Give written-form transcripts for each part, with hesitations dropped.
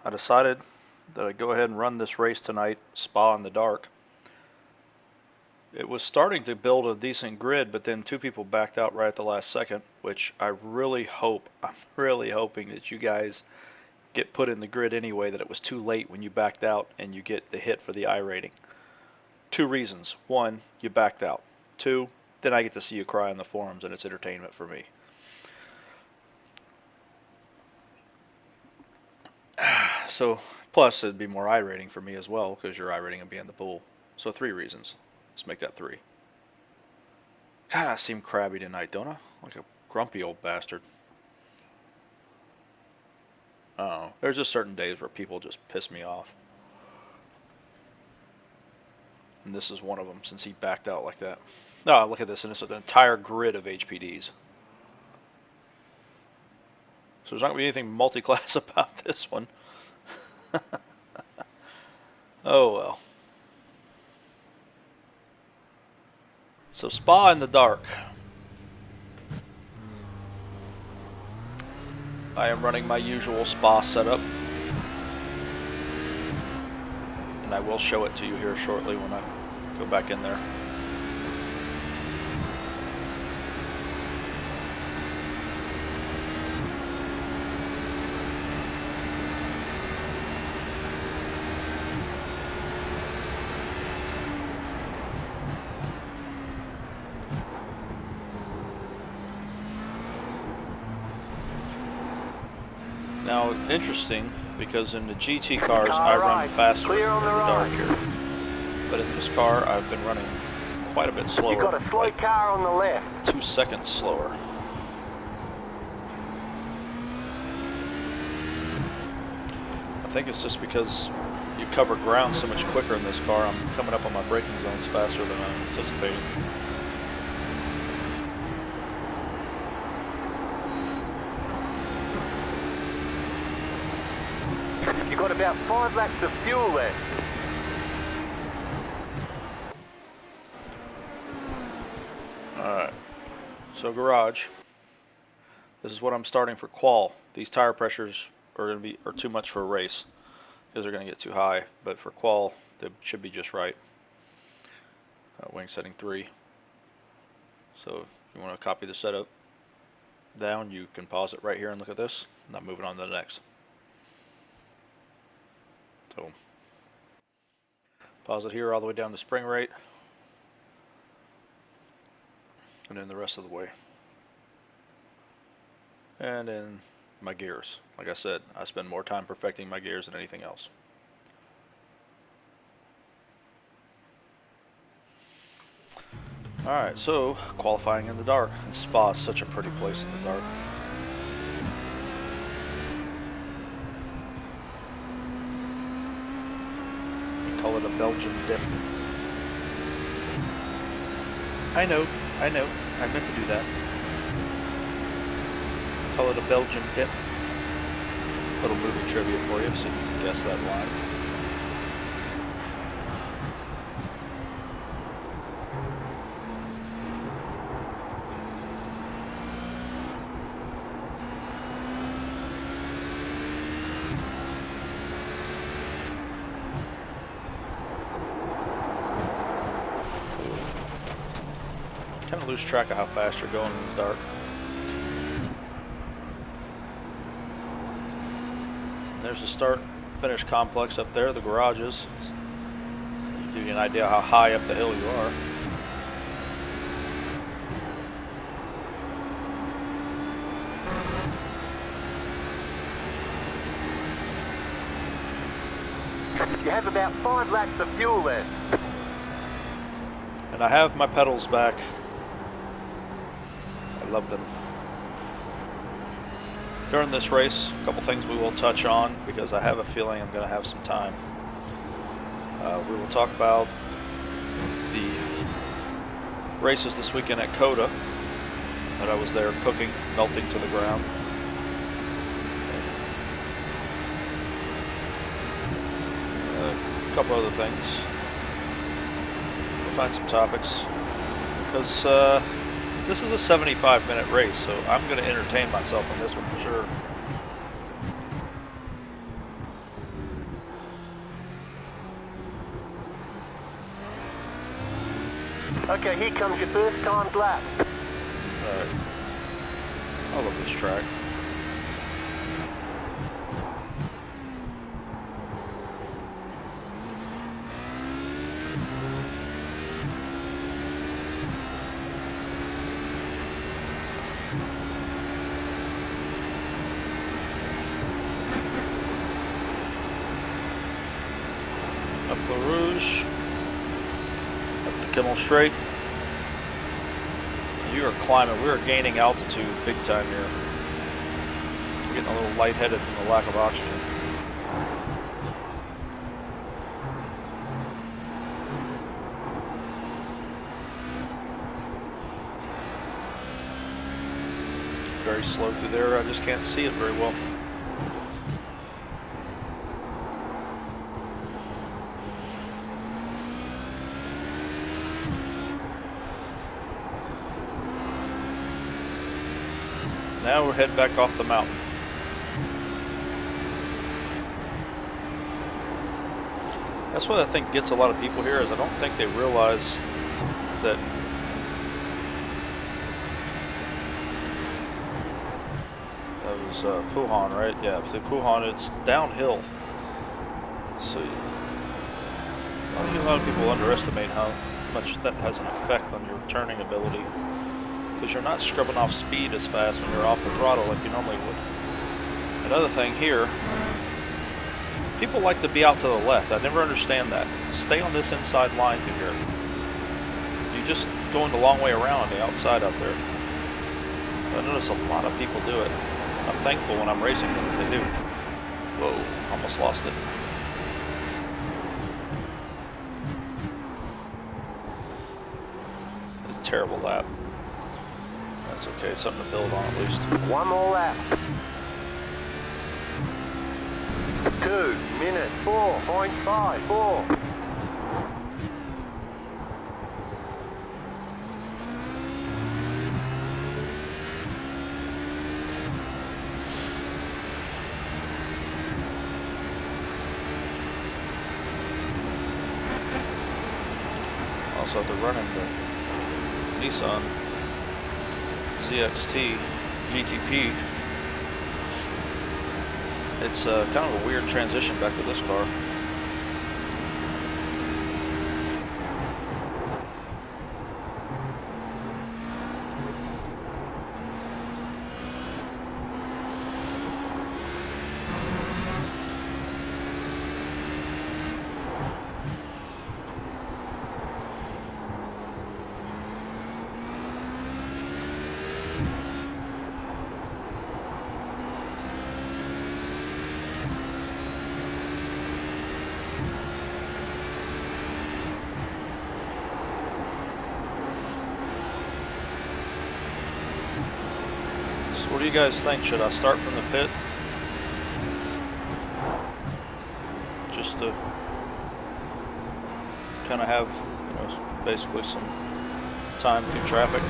I decided that I'd go ahead and run this race tonight, Spa in the dark. It was starting to build a decent grid, but then two people backed out right at the last second, which I'm really hoping that you guys get put in the grid anyway, that it was too late when you backed out and you get the hit for the iRating. Two reasons. One, you backed out. Two, then I get to see you cry on the forums and it's entertainment for me. So, plus it'd be more iRating for me as well, because your iRating would be in the pool. So 3 reasons. Let's make that 3. God, I seem crabby tonight, don't I? Like a grumpy old bastard. Oh, there's just certain days where people just piss me off. And this is one of them, since he backed out like that. Oh, look at this, and it's an entire grid of HPDs. So there's not going to be anything multi-class about this one. Oh well. So Spa in the dark. I am running my usual Spa setup. And I will show it to you here shortly when I go back in there. Now, interesting, because in the GT cars I run faster in the dark here. But in this car I've been running quite a bit slower. You've got a slow car on the left. 2 seconds slower. I think it's just because you cover ground so much quicker in this car. I'm coming up on my braking zones faster than I'm anticipating. You've got about 5 laps of fuel left. Alright, so garage. This is what I'm starting for qual. These tire pressures are too much for a race because they're going to get too high, but for qual they should be just right. Wing setting 3. So if you want to copy the setup down, you can pause it right here and look at this. And I'm moving on to the next. So pause it here all the way down to spring rate, and then the rest of the way. And then my gears. Like I said, I spend more time perfecting my gears than anything else. Alright, so qualifying in the dark. And Spa is such a pretty place in the dark. Call it a Belgian dip. I know, I meant to do that. Call it a Belgian dip. Little movie trivia for you, so you can guess that live. Kind of lose track of how fast you're going in the dark. There's the start finish complex up there, the garages. Give you an idea how high up the hill you are. You have about 5 laps of fuel left. And I have my pedals back. I love them. During this race, a couple things we will touch on because I have a feeling I'm going to have some time. We will talk about the races this weekend at COTA that I was there cooking, melting to the ground. A couple other things. We'll find some topics because this is a 75-minute race, so I'm going to entertain myself on this one for sure. Okay, here comes your first timed lap. Alright. I love this track. Up La Rouge, up to Kimmel Straight. You are climbing, we are gaining altitude big time here. We're getting a little lightheaded from the lack of oxygen. Very slow through there, I just can't see it very well. Now we're heading back off the mountain. That's what I think gets a lot of people here, is I don't think they realize that that was Puhan, right? Yeah, through Puhan it's downhill. So a lot of people underestimate how much that has an effect on your turning ability. Because you're not scrubbing off speed as fast when you're off the throttle like you normally would. Another thing here, people like to be out to the left. I never understand that. Stay on this inside line through here. You're just going the long way around on the outside out there. I notice a lot of people do it. I'm thankful when I'm racing them that they do. Whoa, almost lost it. A terrible lap. That's okay, something to build on at least. One more lap. 2 minutes 4.54. Also, they're running the Nissan ZXT GTP. It's kind of a weird transition back to this car. So what do you guys think? Should I start from the pit? Just to kind of have, you know, basically some time through traffic.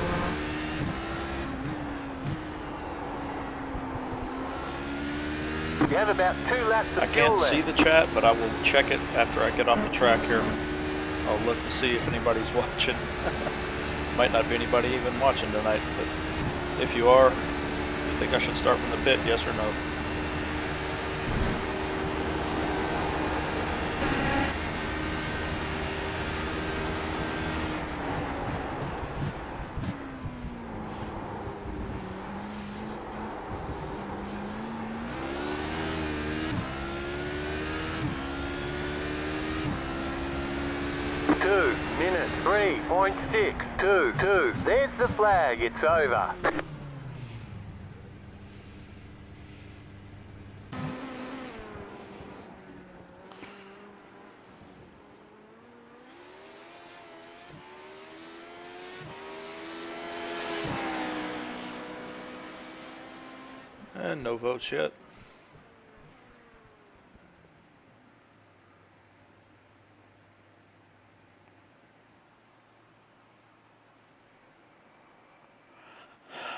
You have about 2 laps of I fuel can't left. see the chat, but I will check it after I get off the track here. I'll look to see if anybody's watching. Might not be anybody even watching tonight, but if you are, you think I should start from the pit, yes or no? Minute 3.622. There's the flag. It's over. And no votes yet.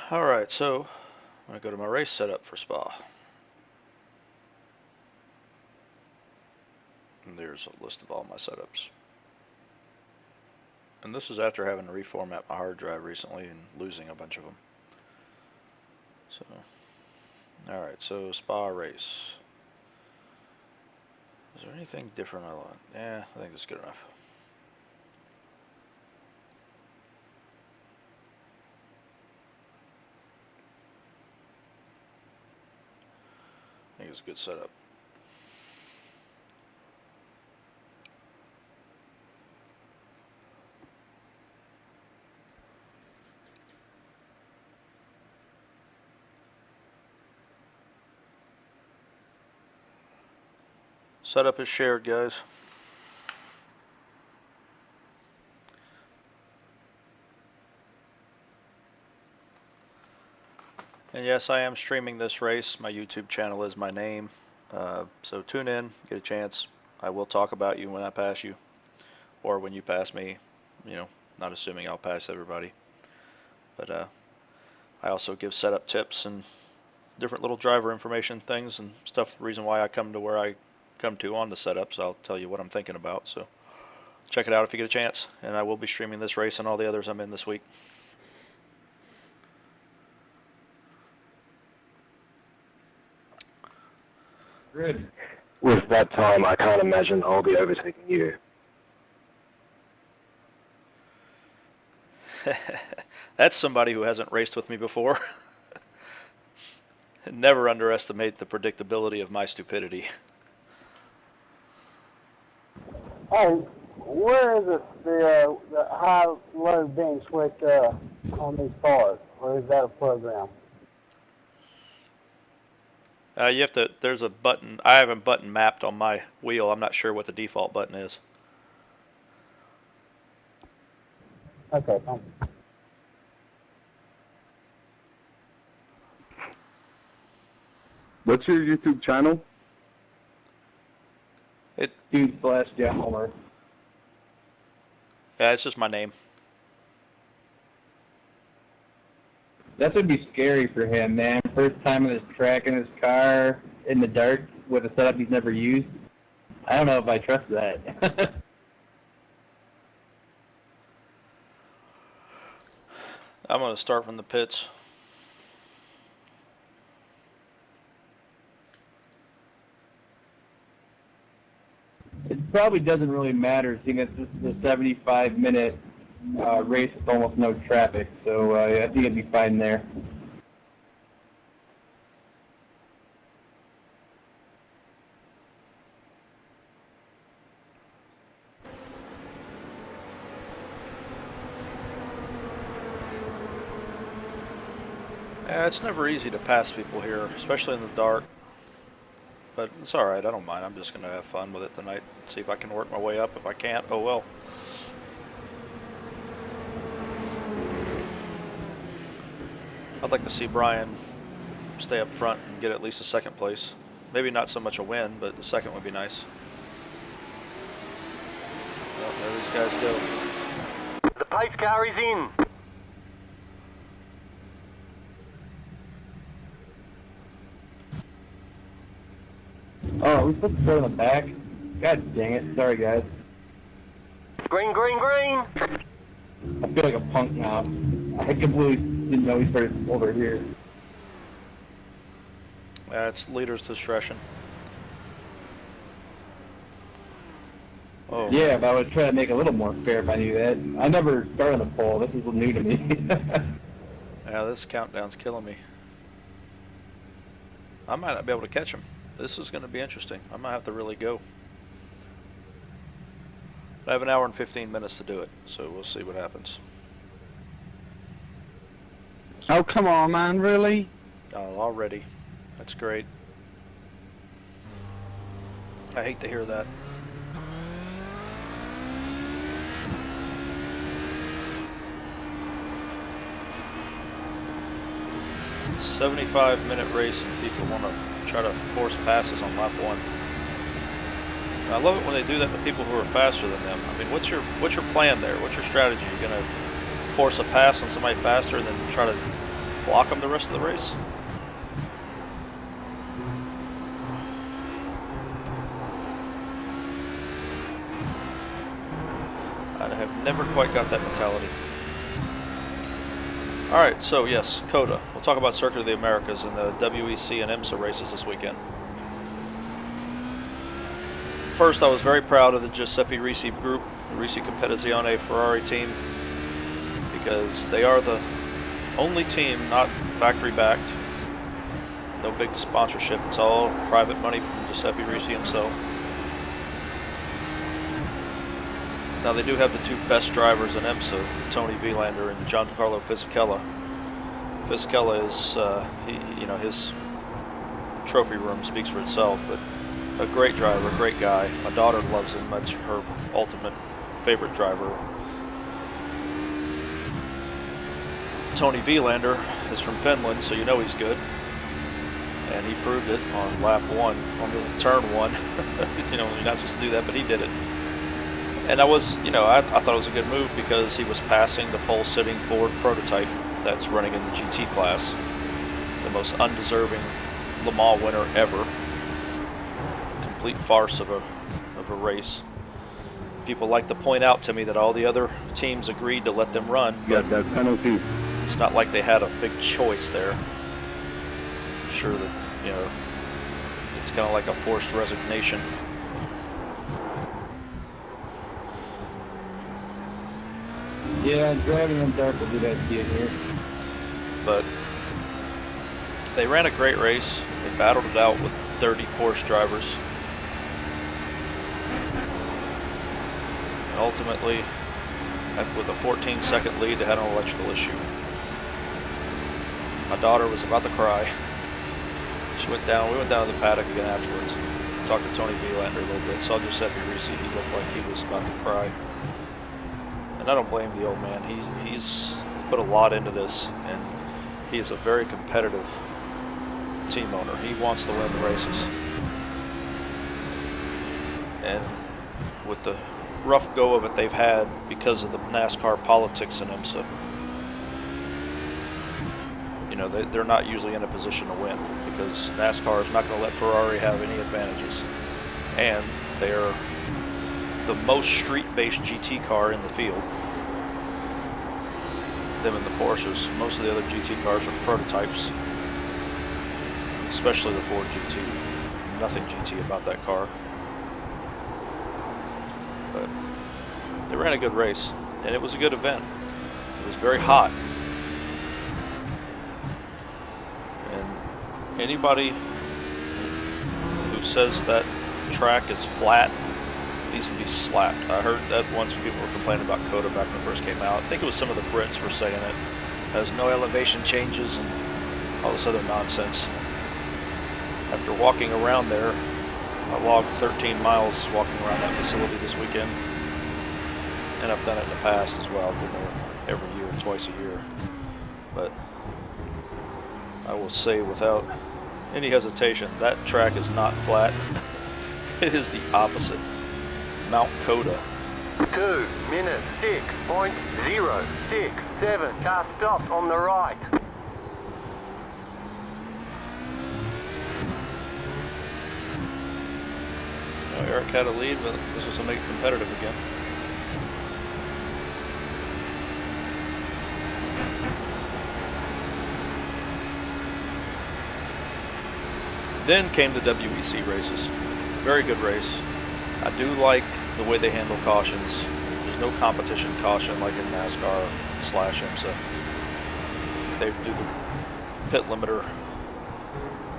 Alright, so I'm going to go to my race setup for Spa. And there's a list of all my setups. And this is after having to reformat my hard drive recently and losing a bunch of them. So, alright, so Spa race. Is there anything different I want? Yeah, I think that's good enough. I think it's a good setup. Setup is shared, guys. And yes, I am streaming this race. My YouTube channel is my name. So tune in, get a chance. I will talk about you when I pass you, or when you pass me. You know, not assuming I'll pass everybody. But I also give setup tips and different little driver information things and stuff. The reason why I come to where I come to on the setups, I'll tell you what I'm thinking about. So check it out if you get a chance. And I will be streaming this race and all the others I'm in this week. Good. With that time, I can't imagine I'll be overtaking you. That's somebody who hasn't raced with me before. Never underestimate the predictability of my stupidity. Hey, where is it the high-low being switched on these cars? Or is that a program? You have to, there's a button, I have a button mapped on my wheel. I'm not sure what the default button is. Okay, thank you. What's your YouTube channel? Dude/Homer. Yeah, it's just my name. That would be scary for him, man. First time in his track in his car in the dark with a setup he's never used. I don't know if I trust that. I'm going to start from the pits. It probably doesn't really matter, seeing as this is a 75-minute race with almost no traffic, so I think it'd be fine there. Yeah, it's never easy to pass people here, especially in the dark. But it's alright, I don't mind. I'm just going to have fun with it tonight. See if I can work my way up. If I can't, oh well. I'd like to see Brian stay up front and get at least a second place. Maybe not so much a win, but a second would be nice. Well, there these guys go. The pace car is in. Oh, are we supposed to start on the back? God dang it. Sorry, guys. Green, green, green. I feel like a punk now. I completely didn't know we started over here. It's leader's discretion. Oh. Yeah, but I would try to make it a little more fair if I knew that. I never started on the pole. This is new to me. Yeah, this countdown's killing me. I might not be able to catch him. This is going to be interesting. I might have to really go. I have an hour and 15 minutes to do it, so we'll see what happens. Oh, come on, man, really? Oh, already. That's great. I hate to hear that. "75-minute race and people want to try to force passes on lap 1. I love it when they do that to people who are faster than them. I mean, what's your plan there? What's your strategy? You're going to force a pass on somebody faster and then try to block them the rest of the race? I'd have never quite got that mentality. Alright, so yes, COTA. We'll talk about Circuit of the Americas and the WEC and IMSA races this weekend. First, I was very proud of the Giuseppe Ricci group, the Ricci Competizione Ferrari team, because they are the only team not factory backed. No big sponsorship. It's all private money from Giuseppe Ricci himself. Now they do have the two best drivers in IMSA, Tony Vilander and Giancarlo Fisichella. Fisichella is, his trophy room speaks for itself, but a great driver, a great guy. My daughter loves him. That's her ultimate favorite driver. Tony Vilander is from Finland, so you know he's good. And he proved it on lap 1, on the turn 1. You're not supposed to do that, but he did it. And I thought it was a good move because he was passing the pole-sitting Ford prototype that's running in the GT class. The most undeserving Le Mans winner ever. Complete farce of a race. People like to point out to me that all the other teams agreed to let them run, but that penalty. it's not like they had a big choice there. I'm sure that, it's kind of like a forced resignation. Yeah, driving in dark will do that to you here. But they ran a great race. They battled it out with 30 Porsche drivers. And ultimately, with a 14-second lead, they had an electrical issue. My daughter was about to cry. We went down to the paddock again afterwards. Talked to Tony Vilander a little bit. Saw Giuseppe Ricci. He looked like he was about to cry. And I don't blame the old man. He's put a lot into this, and he is a very competitive team owner. He wants to win the races. And with the rough go of it they've had because of the NASCAR politics in IMSA, they're not usually in a position to win because NASCAR is not going to let Ferrari have any advantages. And they're the most street-based GT car in the field. Them and the Porsches. Most of the other GT cars are prototypes, especially the Ford GT. Nothing GT about that car. But they ran a good race, and it was a good event. It was very hot. And anybody who says that track is flat needs to be slapped. I heard that once when people were complaining about COTA back when it first came out. I think it was some of the Brits were saying it has no elevation changes and all this other nonsense. After walking around there, I logged 13 miles walking around that facility this weekend, and I've done it in the past as well. I've been there every year, twice a year. But I will say without any hesitation, that track is not flat. It is the opposite. Mount COTA. 2 minutes 6.067. Car stopped on the right. Eric had a lead, but this was to make it competitive again. Then came the WEC races. Very good race. I do like the way they handle cautions. There's no competition caution like in NASCAR / IMSA. They do the pit limiter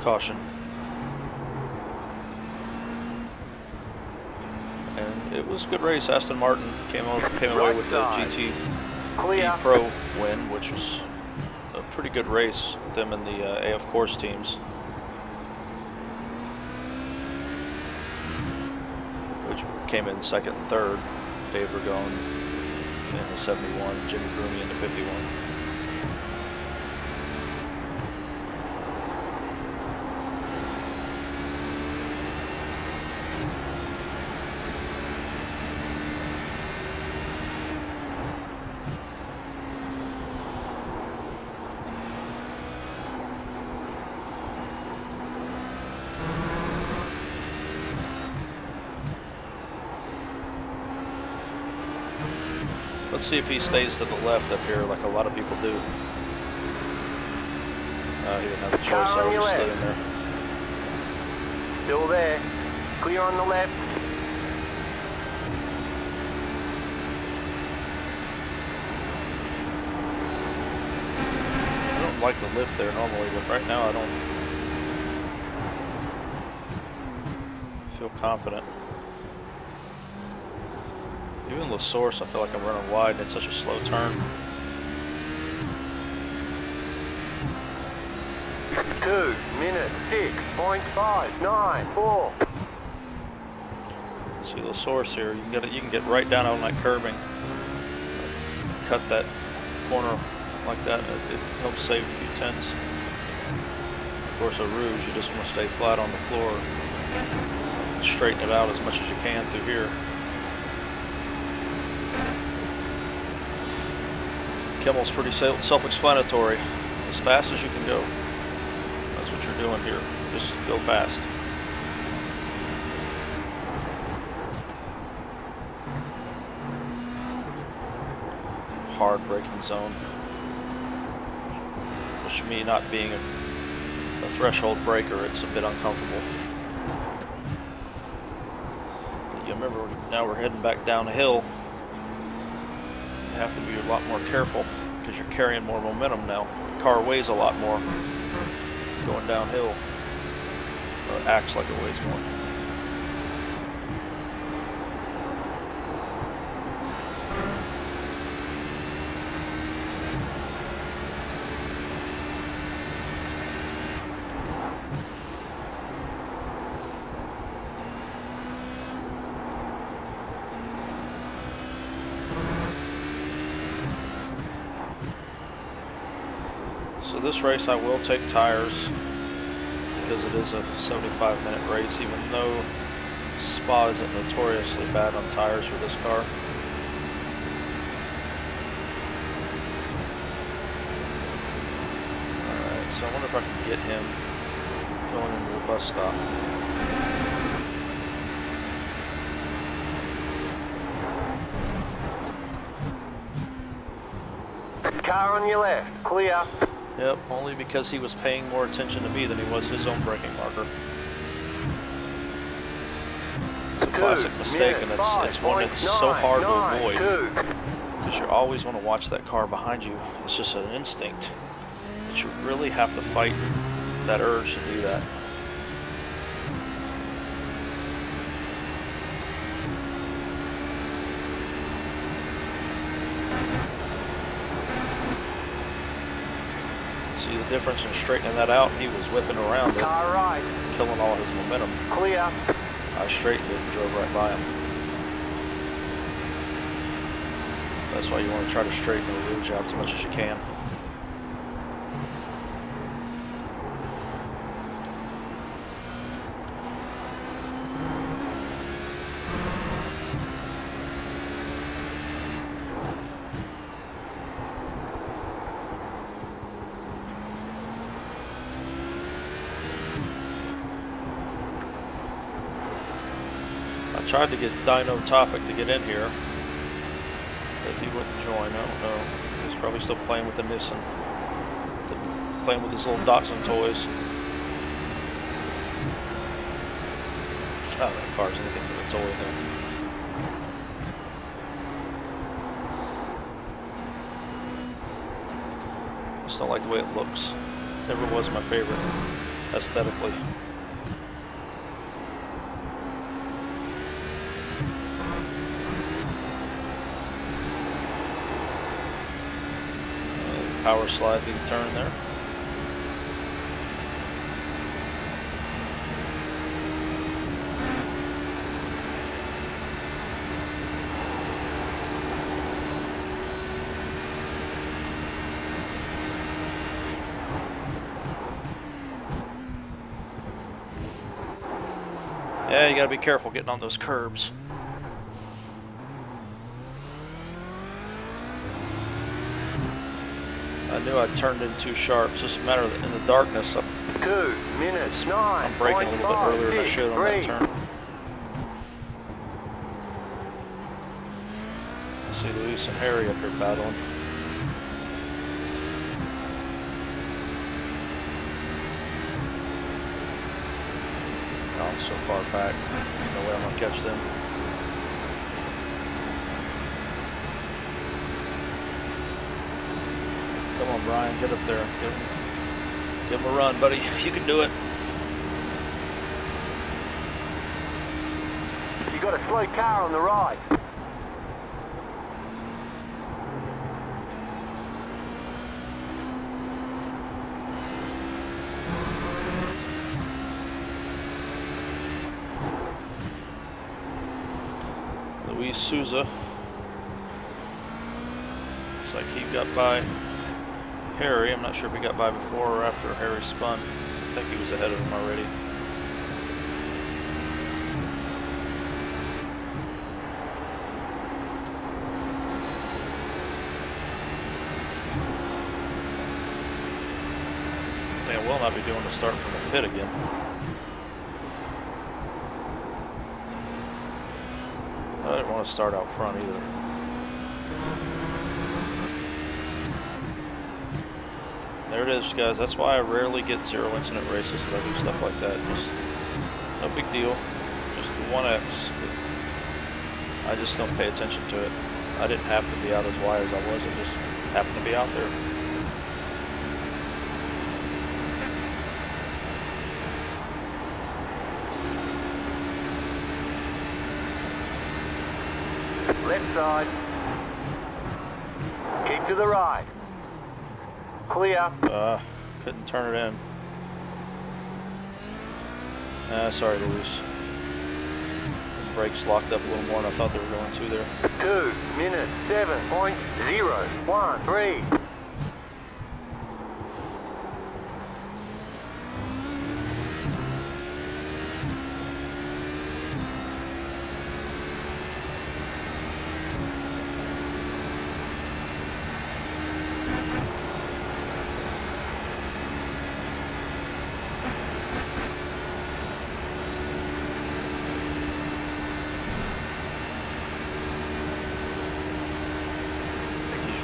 caution. And it was a good race. Aston Martin came away with the GT Pro win, which was a pretty good race. Them and the AF Course teams. Which came in second and third. Dave Ragone in the 71, Jimmy Bruni in the 51. Let's see if he stays to the left up here like a lot of people do. He didn't have a choice, Car on so your he'll stay left. in there. Still there. Clear on the left. I don't like the lift there normally, but right now I don't feel confident. Even the source, I feel like I'm running wide and it's such a slow turn. 2 minutes 6.594. See the source here. You can get right down on that curbing, cut that corner like that. It helps save a few tenths. Of course, a rouge, you just want to stay flat on the floor, straighten it out as much as you can through here. Kimmel's pretty self-explanatory. As fast as you can go. That's what you're doing here. Just go fast. Hard braking zone. Which, me not being a threshold braker, it's a bit uncomfortable. But you remember, now we're heading back down the hill. You have to be a lot more careful because you're carrying more momentum now. The car weighs a lot more going downhill. Or it acts like it weighs more. So this race I will take tires because it is a 75-minute race, even though Spa isn't notoriously bad on tires for this car. Alright, so I wonder if I can get him going into the bus stop. Car on your left. Clear. Yep, only because he was paying more attention to me than he was his own braking marker. It's a classic mistake, and it's one that's so hard to avoid because you always want to watch that car behind you. It's just an instinct that you really have to fight that urge to do that. See the difference in straightening that out? He was whipping around it, Car right. killing all his momentum. Clear. I straightened it and drove right by him. That's why you want to try to straighten the rouge out as much as you can. I tried to get Dino Topic to get in here, but he wouldn't join. I don't know. He's probably still playing with the Nissan, playing with his little Datsun toys. Oh, that car's anything but a toy though. Just don't like the way it looks. Never was my favorite aesthetically. Power slide through the turn there. Yeah, you gotta be careful getting on those curbs. I knew I turned in too sharp. It's just a matter of in the darkness. 2 minutes 9. I'm braking a little bit earlier than I should on that turn. See Luis and Harry up here battling. Oh, I'm so far back. No way I'm gonna catch them. Come on, Brian, get up there. Give him a run, buddy. You can do it. You got a slow car on the right. Luis Souza. Looks like he got by Harry. I'm not sure if he got by before or after Harry spun. I think he was ahead of him already. I think I will not be doing the start from the pit again. I didn't want to start out front either. There it is, guys. That's why I rarely get zero incident races if I do stuff like that. Just no big deal. Just the 1X. I just don't pay attention to it. I didn't have to be out as wide as I was. I just happened to be out there. Left side. Keep to the right. Clear. Couldn't turn it in. Sorry, Luis. The brakes locked up a little more than I thought they were going to there. 2 minutes 7.013.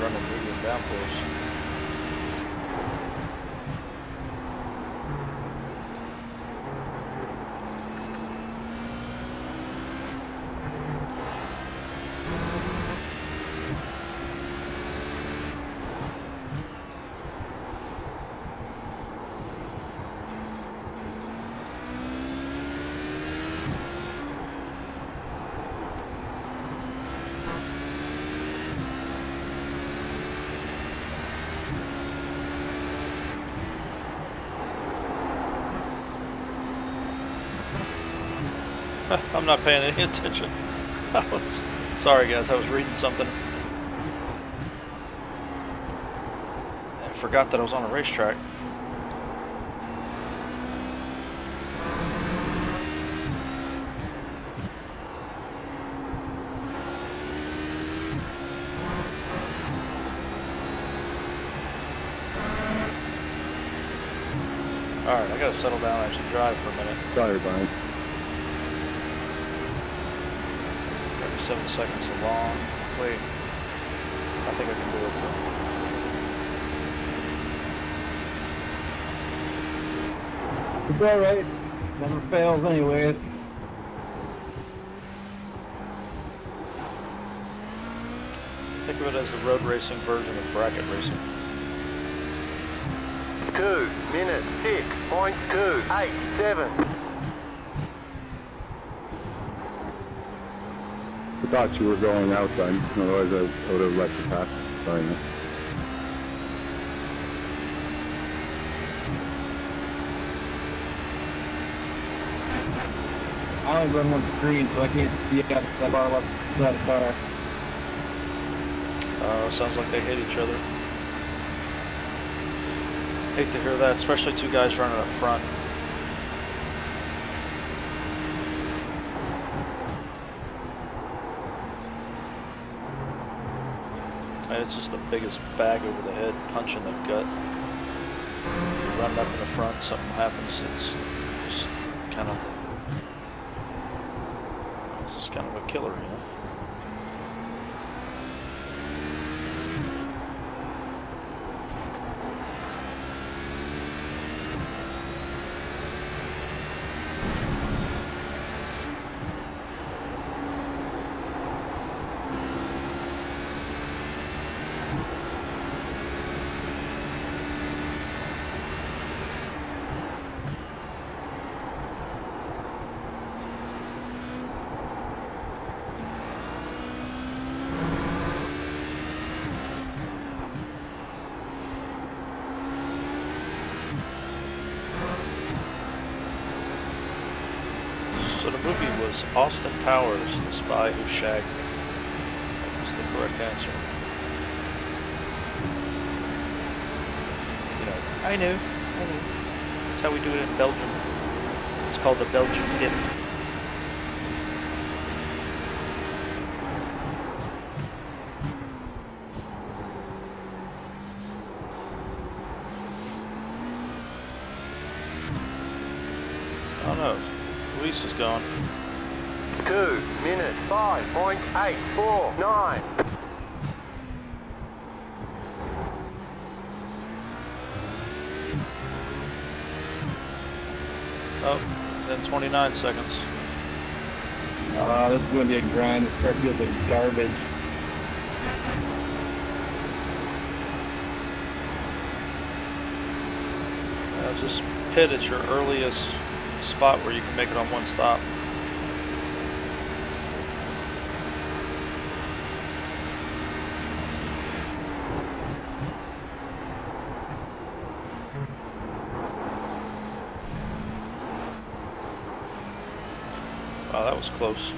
Running medium downforce. I'm not paying any attention. Sorry guys, I was reading something. I forgot that I was on a racetrack. Alright, I gotta settle down and actually drive for a minute. Sorry, Brian. 7 seconds long. Wait. I think I can do it though. It's alright. Never fails anyways. Think of it as the road racing version of bracket racing. 2 minutes 6.287. I thought you were going out then, otherwise I would have let you pass. Sorry, man. I only run one screen, so I can't see out the bar left side of the car. Sounds like they hate each other. Hate to hear that, especially two guys running up front. And it's just the biggest bag over the head, punch in the gut. You run up in the front, something happens, it's just kind of a killer, you know. was Austin Powers, the spy who shagged me. That was the correct answer. You know, I knew. That's how we do it in Belgium. It's called the Belgian dip. Oh no, Luis is gone. 2 minutes 5.849. Oh, then 29 seconds. This is going to be a grind. This car feels like garbage. Just pit at your earliest spot where you can make it on one stop. Wow, that was close.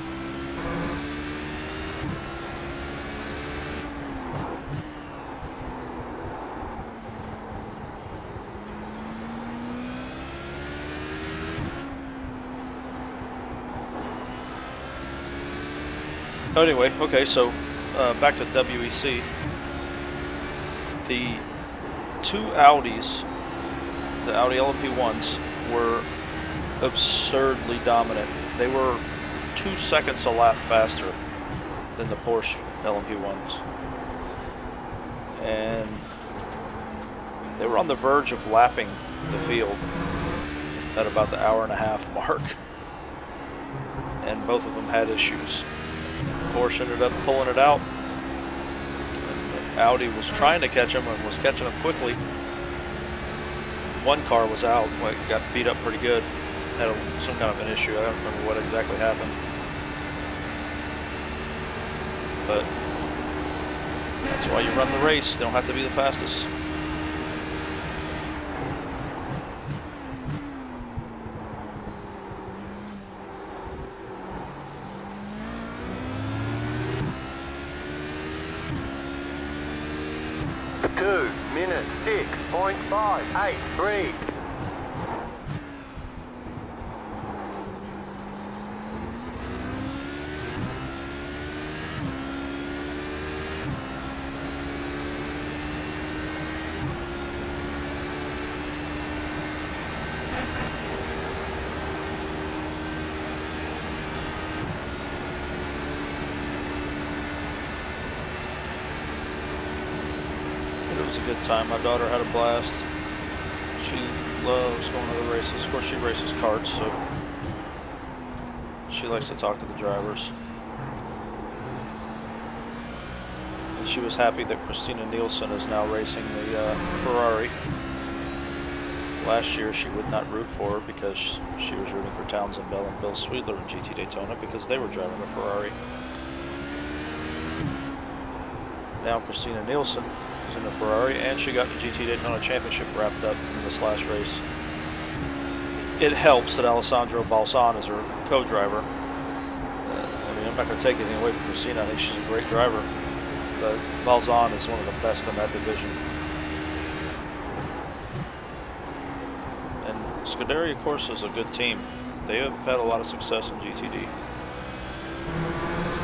Anyway, okay, so back to WEC. The two Audis, the Audi LMP1s, were absurdly dominant. They were 2 seconds a lap faster than the Porsche LMP1s. And they were on the verge of lapping the field at about the hour-and-a-half mark. And both of them had issues. Porsche ended up pulling it out. And Audi was trying to catch him and was catching him quickly. One car was out, got beat up pretty good. Had some kind of an issue. I don't remember what exactly happened. But that's why you run the race. They don't have to be the fastest. Two minutes 6.583. It was a good time. My daughter had a blast. She loves going to the races. Of course, she races karts, so she likes to talk to the drivers. And she was happy that Christina Nielsen is now racing the Ferrari. Last year, she would not root for her because she was rooting for Townsend Bell and Bill Sweetler in GT Daytona because they were driving a Ferrari. Now Christina Nielsen is in a Ferrari, and she got the GT Daytona Championship wrapped up in this last race. It helps that Alessandro Balzan is her co-driver. I mean, I'm not going to take anything away from Christina. I think she's a great driver. But Balzan is one of the best in that division. And Scuderia, of course, is a good team. They have had a lot of success in GTD,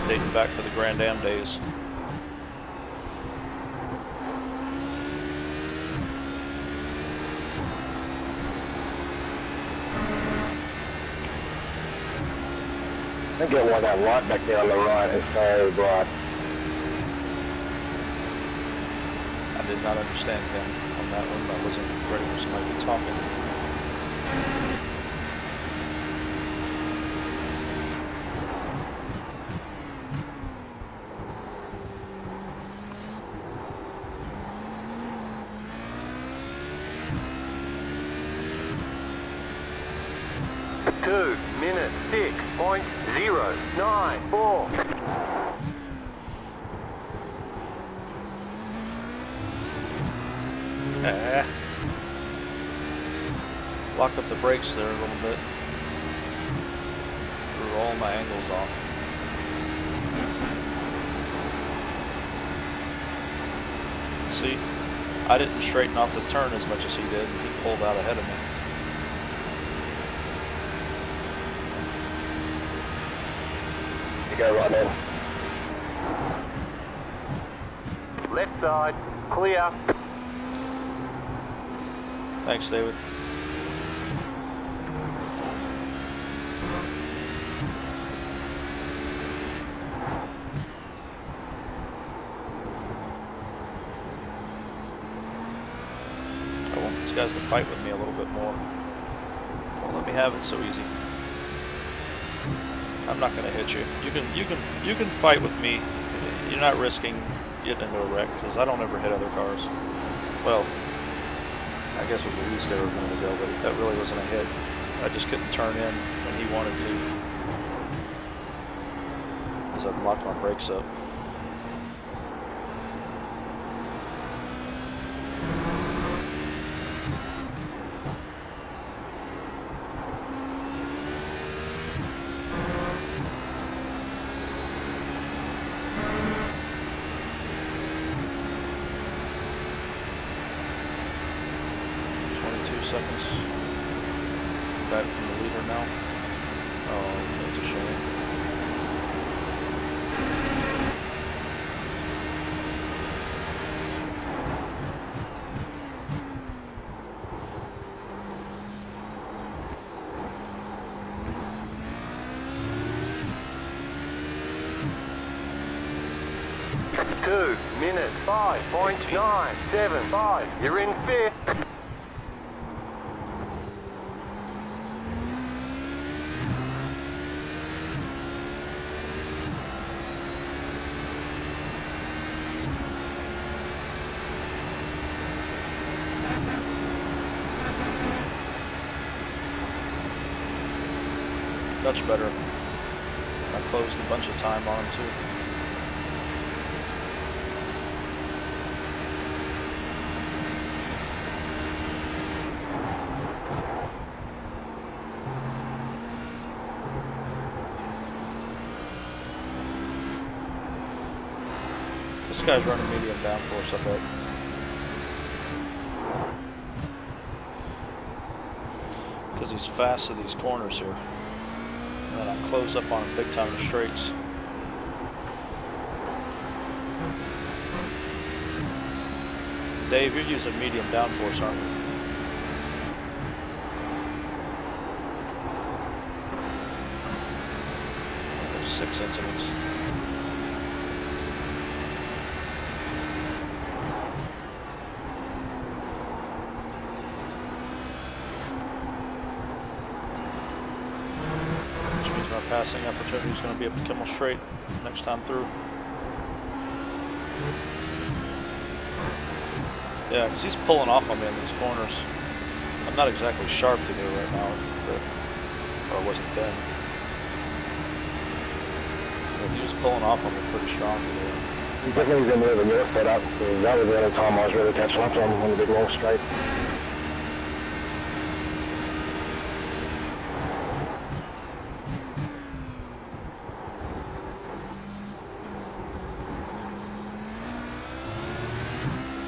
dating back to the Grand Am days. I get why that lot back there on the right is so bright. I did not understand him on that one. I wasn't ready for somebody to be talking. Two minutes 6.094. Locked up the brakes there a little bit. threw all my angles off. See, I didn't straighten off the turn as much as he did, and he pulled out ahead of me. You go right in. Left side, clear. Thanks, David. I want these guys to fight with me a little bit more. Don't let me have it so easy. I'm not going to hit you. You can fight with me. You're not risking getting into a wreck because I don't ever hit other cars. Well, I guess with Luis they were going to go, but that really wasn't a hit. I just couldn't turn in when he wanted to because I'd locked my brakes up. Seconds back from the leader now. Oh, that's a shame. Two minutes, 5.975. You're in fifth. Much better. I closed a bunch of time on him too. This guy's running medium downforce, I bet. Because he's fast to these corners here. And then I close up on him big time in the straights. Dave, you're using medium downforce, aren't you? There's 6 incidents. Passing opportunity is going to be up to Kimmel straight next time through. Yeah, because he's pulling off on me in these corners. I'm not exactly sharp today right now, but or I wasn't then. But he was pulling off on me pretty strong today. You definitely been moving your foot up. That was the only time I was really catching up to him on the big long straight.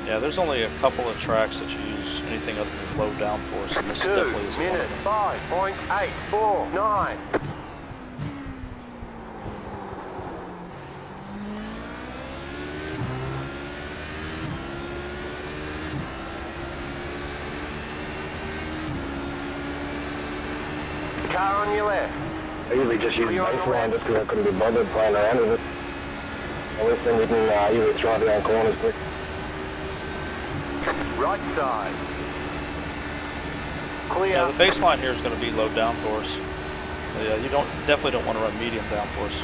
Yeah, there's only a couple of tracks that you use anything other than low downforce, and this definitely is 2 one of minutes, them. 5.849. Car on your left. I usually just use Are you on the baseline left? just because I couldn't be bothered playing around with it. At least then you can usually drive around corners quick. Right side. Clear. Yeah, the baseline here is going to be low downforce. Yeah, you definitely don't want to run medium downforce.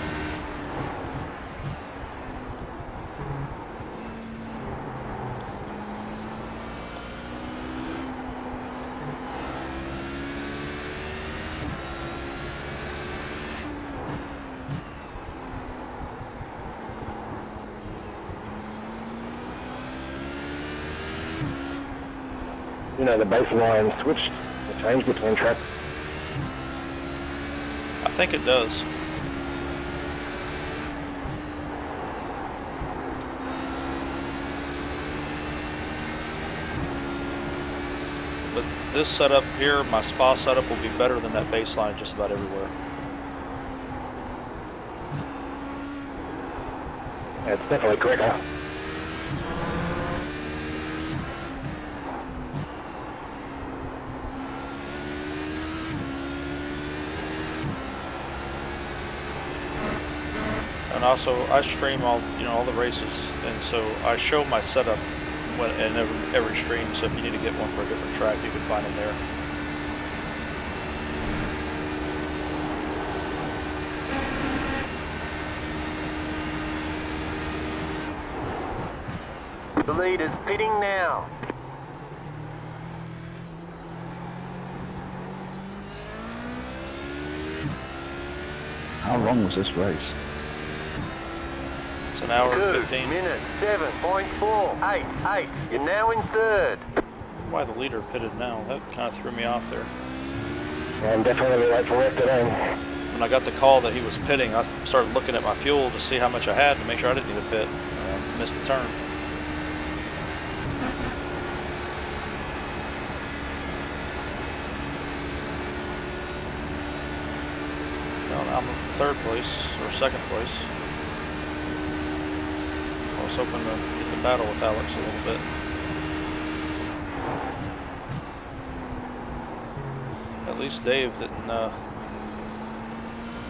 You know, the baseline switched, the change between tracks. I think it does. But this setup here, my spa setup, will be better than that baseline just about everywhere. Yeah, it's definitely quicker. And also, I stream all the races, and so I show my setup in every stream. So if you need to get one for a different track, you can find them there. The leader's pitting now. How long was this race? It's an hour and 2 15. minutes 7.488. You're now in third. Why the leader pitted now? That kind of threw me off there. Yeah, I'm definitely late for work today. When I got the call that he was pitting, I started looking at my fuel to see how much I had to make sure I didn't need to pit. I missed the turn. Well, I'm in third place, or second place. I was hoping to get the battle with Alex a little bit. At least Dave didn't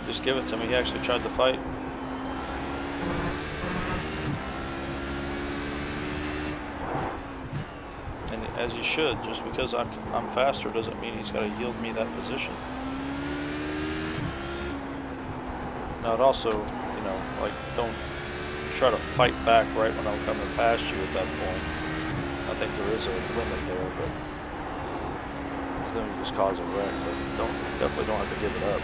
just give it to me. He actually tried to fight. And as you should, just because I'm faster doesn't mean he's got to yield me that position. Now it also, like, don't try to fight back right when I'm coming past you at that point. I think there is a limit there, but then you just cause a wreck. But definitely don't have to give it up.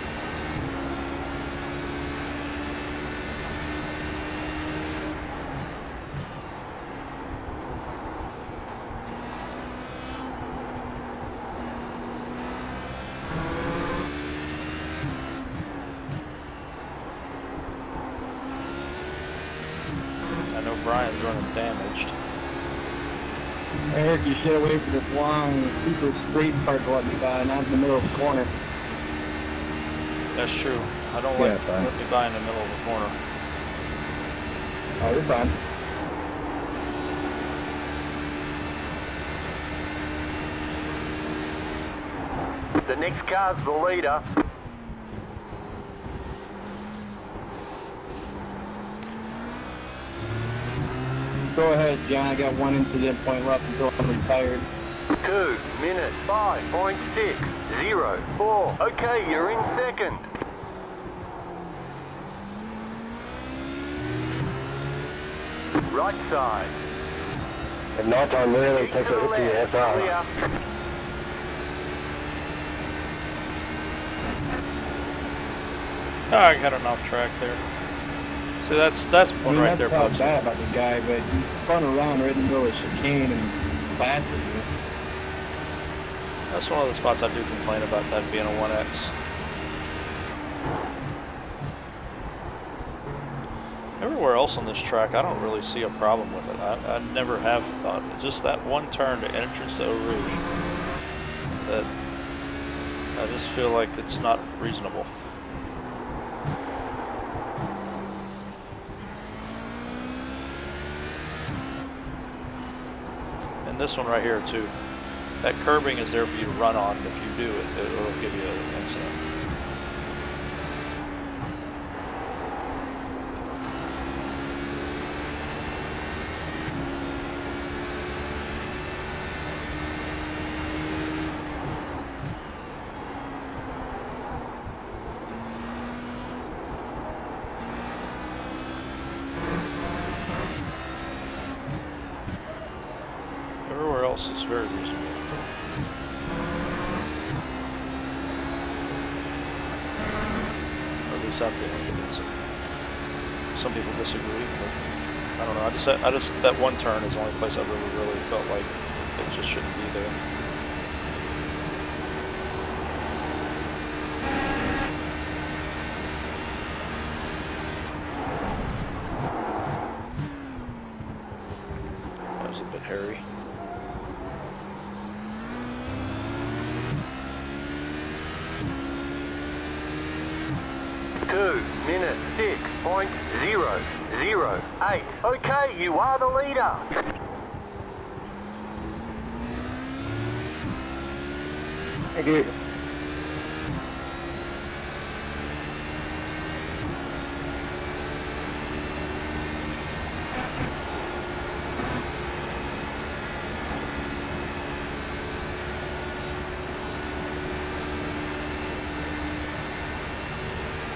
I know Brian's running damaged. Eric, you should wait for this long, super straight part to let me by, not in the middle of the corner. That's true. I don't Yeah, like fine. let me by in the middle of the corner. Oh, you're fine. The next car's the leader. Go ahead, John. I got one incident point left until I'm retired. 2 minutes 5.604. Okay, you're in second. Right side. At night time, really takes a hit to your SR. Clear. I got an off track there. See, that's one right there, That's Bugs. not bad about the guy, but he spun around right in the middle of chicane and blasted me. That's one of the spots I do complain about, that being a 1X. Everywhere else on this track, I don't really see a problem with it. I never have thought. It's just that one turn to entrance to Eau Rouge that I just feel like it's not reasonable. And this one right here too. That curbing is there for you to run on, and if you do it, it'll give you an incident. Everywhere else is very reasonable. Or at least I feel like it is. Some people disagree, but I don't know. I just that one turn is the only place I really felt like it just shouldn't be there. Harry. Two minutes 6.008. Okay, you are the leader. Thank you.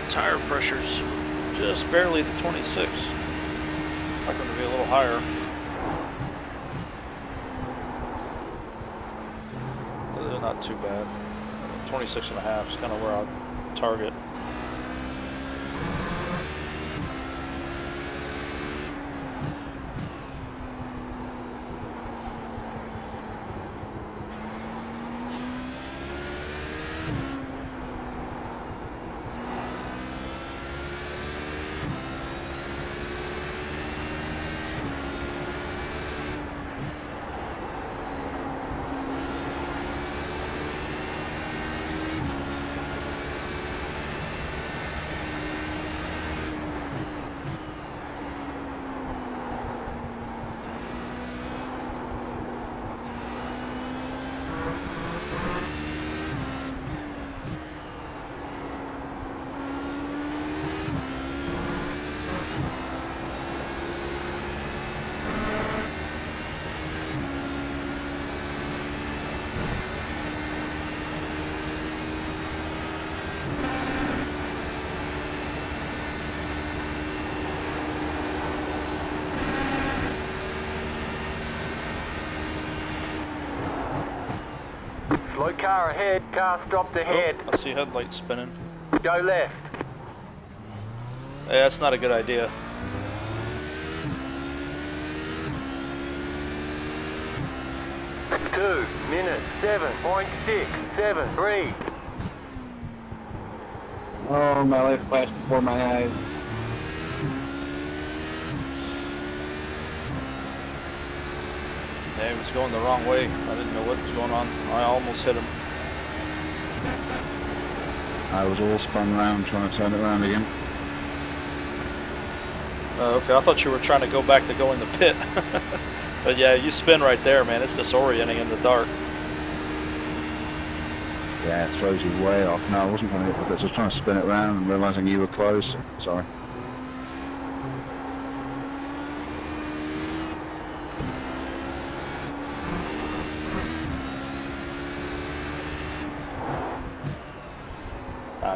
Tire pressure's just barely the 26. Like them to be a little higher. They're not too bad. 26.5 is kind of where I'll target. Slow car ahead, car stopped ahead. Oh, I see headlights spinning. Go left. Yeah, that's not a good idea. Two minutes 7.673. Oh, my life flashed before my eyes. Yeah, he was going the wrong way. I didn't know what was going on. I almost hit him. I was all spun round trying to turn it around again. Okay, I thought you were trying to go back to go in the pit. But yeah, you spin right there, man. It's disorienting in the dark. Yeah, it throws you way off. No, I wasn't trying to hit it, just trying to spin it around and realising you were close. Sorry.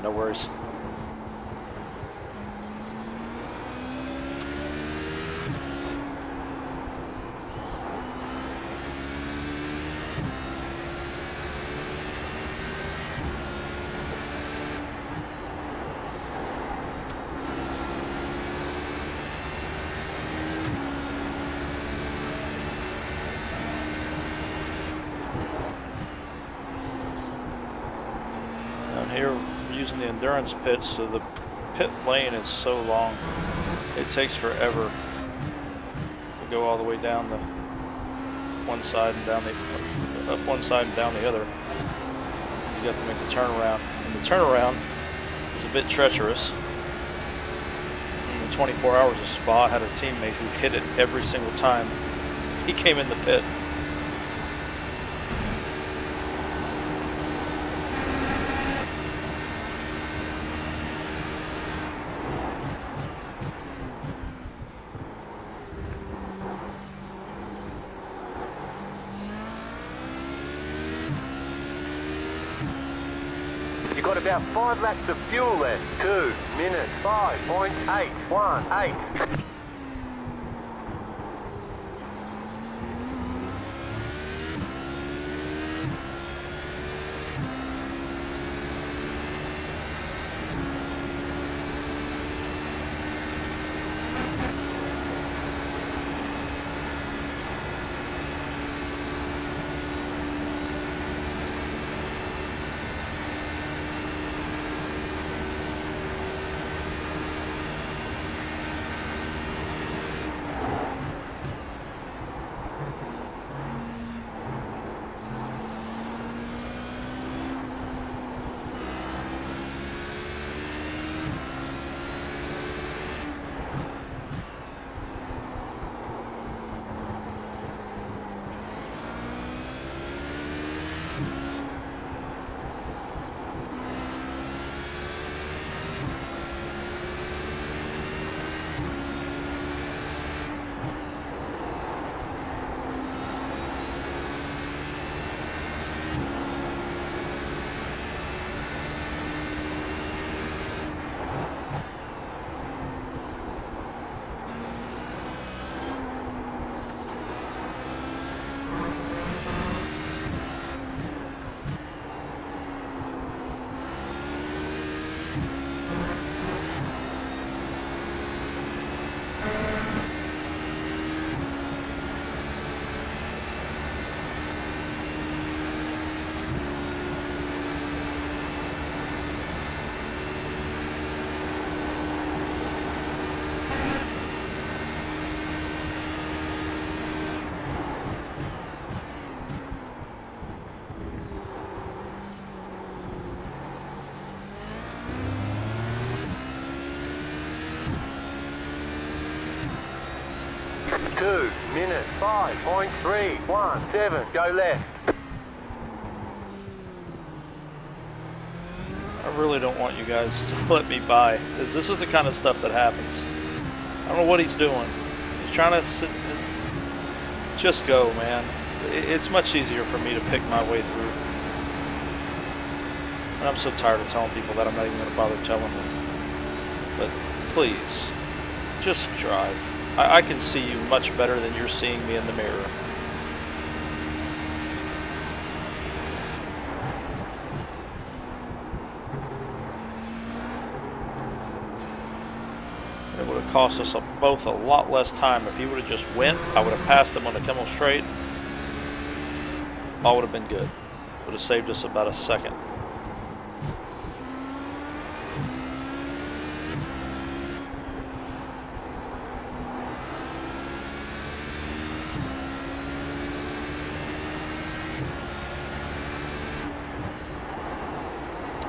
No worries. Down here, we're using the endurance pits, so the pit lane is so long. It takes forever to go all the way down the one side and down the up one side and down the other. You got to make the turnaround, and the turnaround is a bit treacherous. In the 24 hours of Spa, I had a teammate who hit it every single time he came in the pit. You got about 5 laps of fuel left. 2 minutes 5.818. 2 minutes 5.317. Go left. I really don't want you guys to let me by, because this is the kind of stuff that happens. I don't know what he's doing. He's trying to sit. Just go, man. It's much easier for me to pick my way through. And I'm so tired of telling people that I'm not even going to bother telling them. But please, just drive. I can see you much better than you're seeing me in the mirror. It would have cost us both a lot less time. If he would have just went, I would have passed him on the Kimmel Straight. All would have been good. Would have saved us about a second.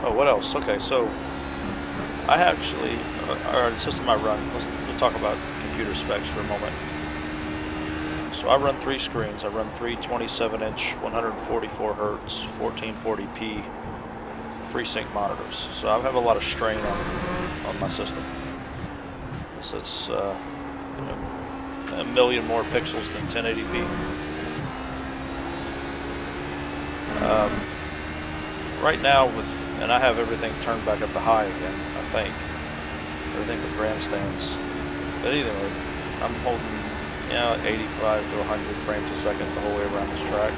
Oh, what else? Okay, so I actually, the system I run, we'll talk about computer specs for a moment. So I run 3 screens. I run 3 27-inch, 144 hertz, 1440p FreeSync monitors. So I have a lot of strain on my system. So it's a million more pixels than 1080p. Right now, and I have everything turned back up to high again, I think. Everything but grandstands. But anyway, I'm holding 85 to 100 frames a second the whole way around this track.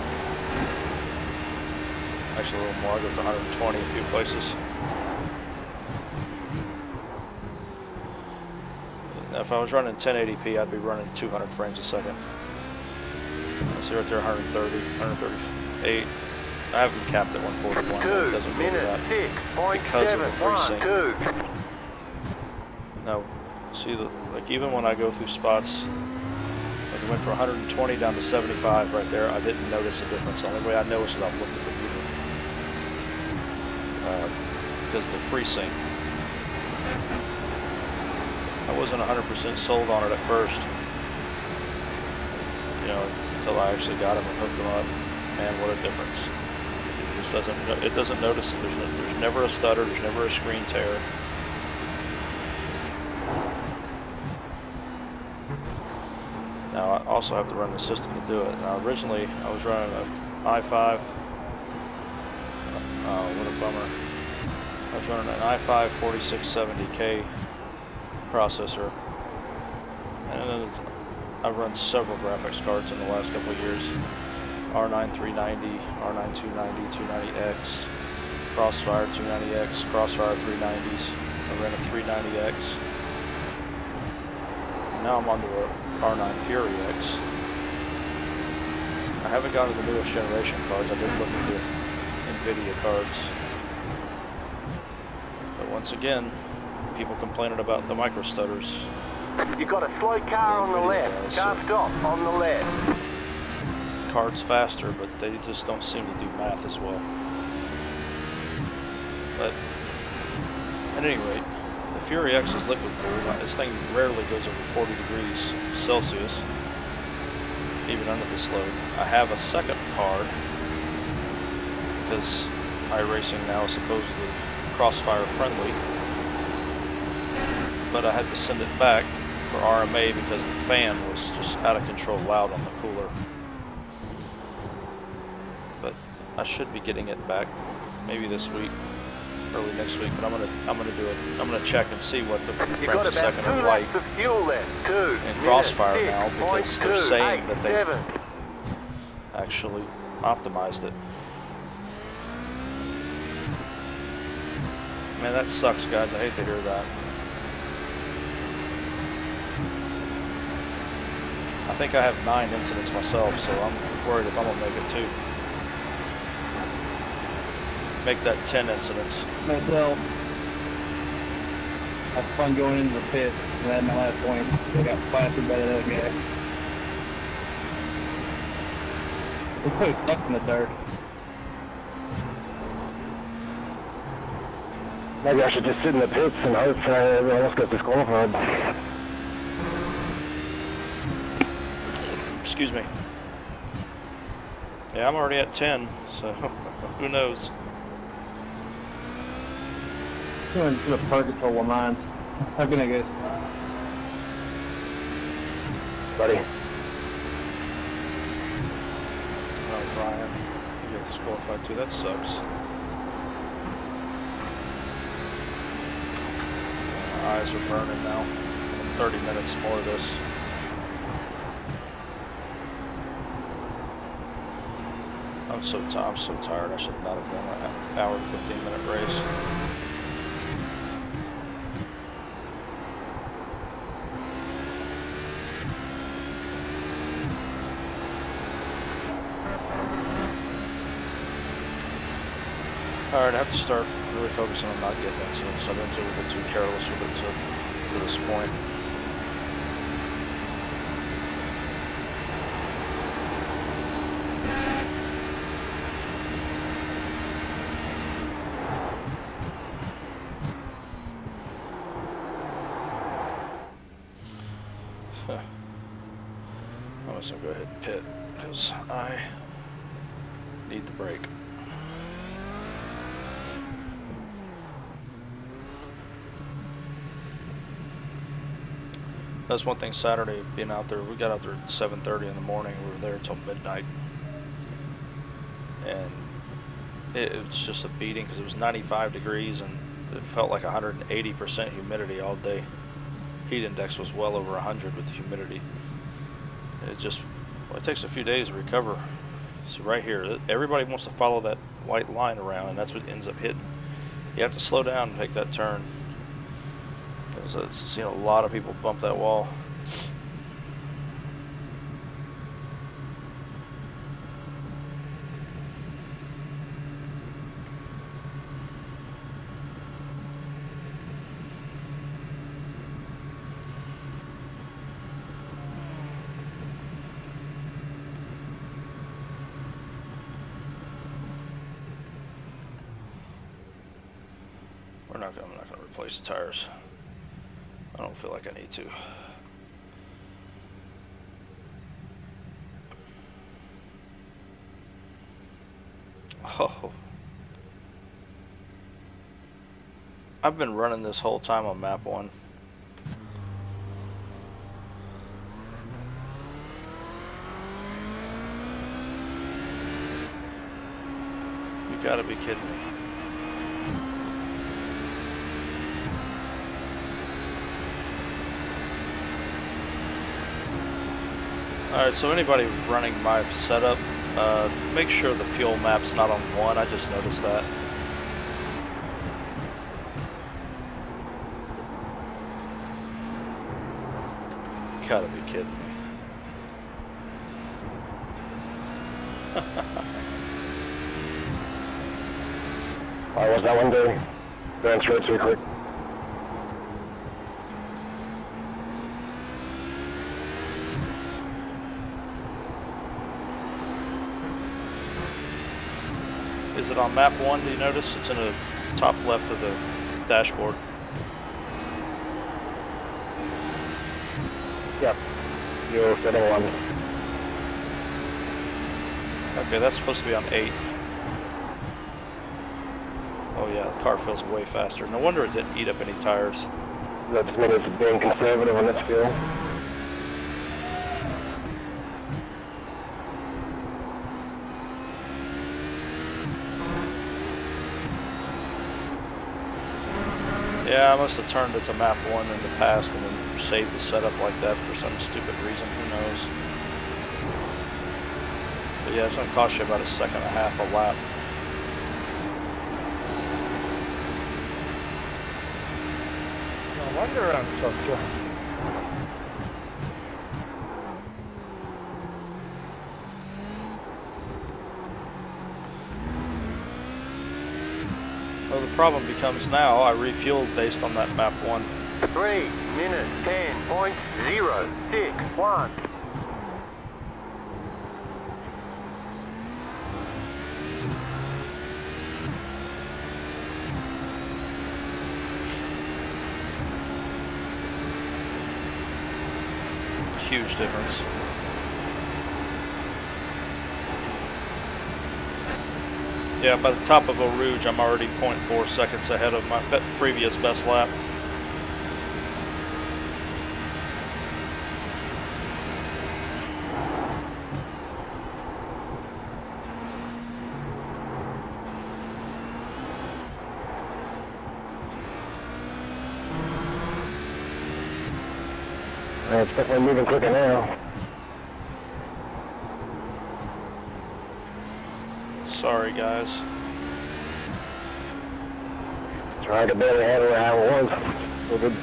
Actually, a little more. I go to 120 a few places. Now, if I was running 1080p, I'd be running 200 frames a second. See right there, 130, 138. I have them capped at 141. It doesn't go to that because of the FreeSync. Now, see, like even when I go through spots, like I went from 120 down to 75 right there, I didn't notice a difference. The only way I noticed it, I looked at the meter because of the FreeSync. I wasn't 100% sold on it at first, until I actually got them and hooked them up. Man, what a difference! It doesn't notice it. There's never a stutter. There's never a screen tear. Now I also have to run the system to do it. Now originally I was running an i5. What a bummer! I was running an i5 4670K processor, and then I've run several graphics cards in the last couple of years. R9 390, R9 290, 290X, Crossfire 290X, Crossfire 390s. I ran a 390X. Now I'm onto a R9 Fury X. I haven't gotten to the newest generation cards. I did look at the NVIDIA cards. But once again, people complaining about the micro stutters. You've got a slow car on the left. Car stop on the left. Cards faster, but they just don't seem to do math as well. But at any rate, the Fury X is liquid cooled. This thing rarely goes over 40 degrees Celsius, even under this load. I have a second card because iRacing now is supposedly Crossfire friendly, but I had to send it back for RMA because the fan was just out of control loud on the cooler. But I should be getting it back maybe this week, early next week. But I'm gonna do it. I'm gonna check and see what the frames a second are like in Crossfire now, because they're saying that they've actually optimized it. Man, that sucks, guys. I hate to hear that. I think I have 9 incidents myself, so I'm worried if I'm gonna make it 2. Make that 10 incidents. Myself. I had fun going into the pit, and I had my last point. I got plastered by that other guy. We're pretty stuck in the dirt. Maybe I should just sit in the pits and hope everyone else gets disqualified. Excuse me. Yeah, I'm already at 10, so who knows? I'm going to park it till Le Mans. How can I guess? Buddy. Oh, Brian, you got disqualified too. That sucks. My eyes are burning now. 30 minutes more of this. I'm so tired. I should not have done an hour and 15-minute race. Alright, I have to start really focusing on not getting into it, so I've been a little bit too careless with it to this point. I'm just gonna go ahead and pit because I need the break. That's one thing Saturday, being out there, we got out there at 7:30 in the morning, we were there until midnight. And it was just a beating because it was 95 degrees and it felt like 180% humidity all day. Heat index was well over 100 with the humidity. It just, well, it takes a few days to recover. So right here, everybody wants to follow that white line around and that's what ends up hitting. You have to slow down and take that turn. I've seen a lot of people bump that wall. I'm not going to replace the tires. I don't feel like I need to. Oh. I've been running this whole time on map 1. You gotta be kidding me. Alright, so anybody running my setup, make sure the fuel map's not on 1. I just noticed that. You gotta be kidding me. Alright, what's that one doing? Going straight too quick. Is it on map 1, do you notice? It's in the top left of the dashboard. Yep. You're setting 1. Okay, that's supposed to be on 8. Oh yeah, the car feels way faster. No wonder it didn't eat up any tires. That just means it's being conservative on its fuel. Yeah, I must have turned it to map 1 in the past and then saved the setup like that for some stupid reason. Who knows? But yeah, it's going to cost you about 1.5 seconds a lap. No wonder I'm so drunk. Well, the problem becomes now I refueled based on that map 1. 3 minutes 10.061. Huge difference. Yeah, by the top of Eau Rouge, I'm already 0.4 seconds ahead of my previous best lap. It's definitely moving quicker now. Sorry, guys. Trying to barely handle where I was. So good.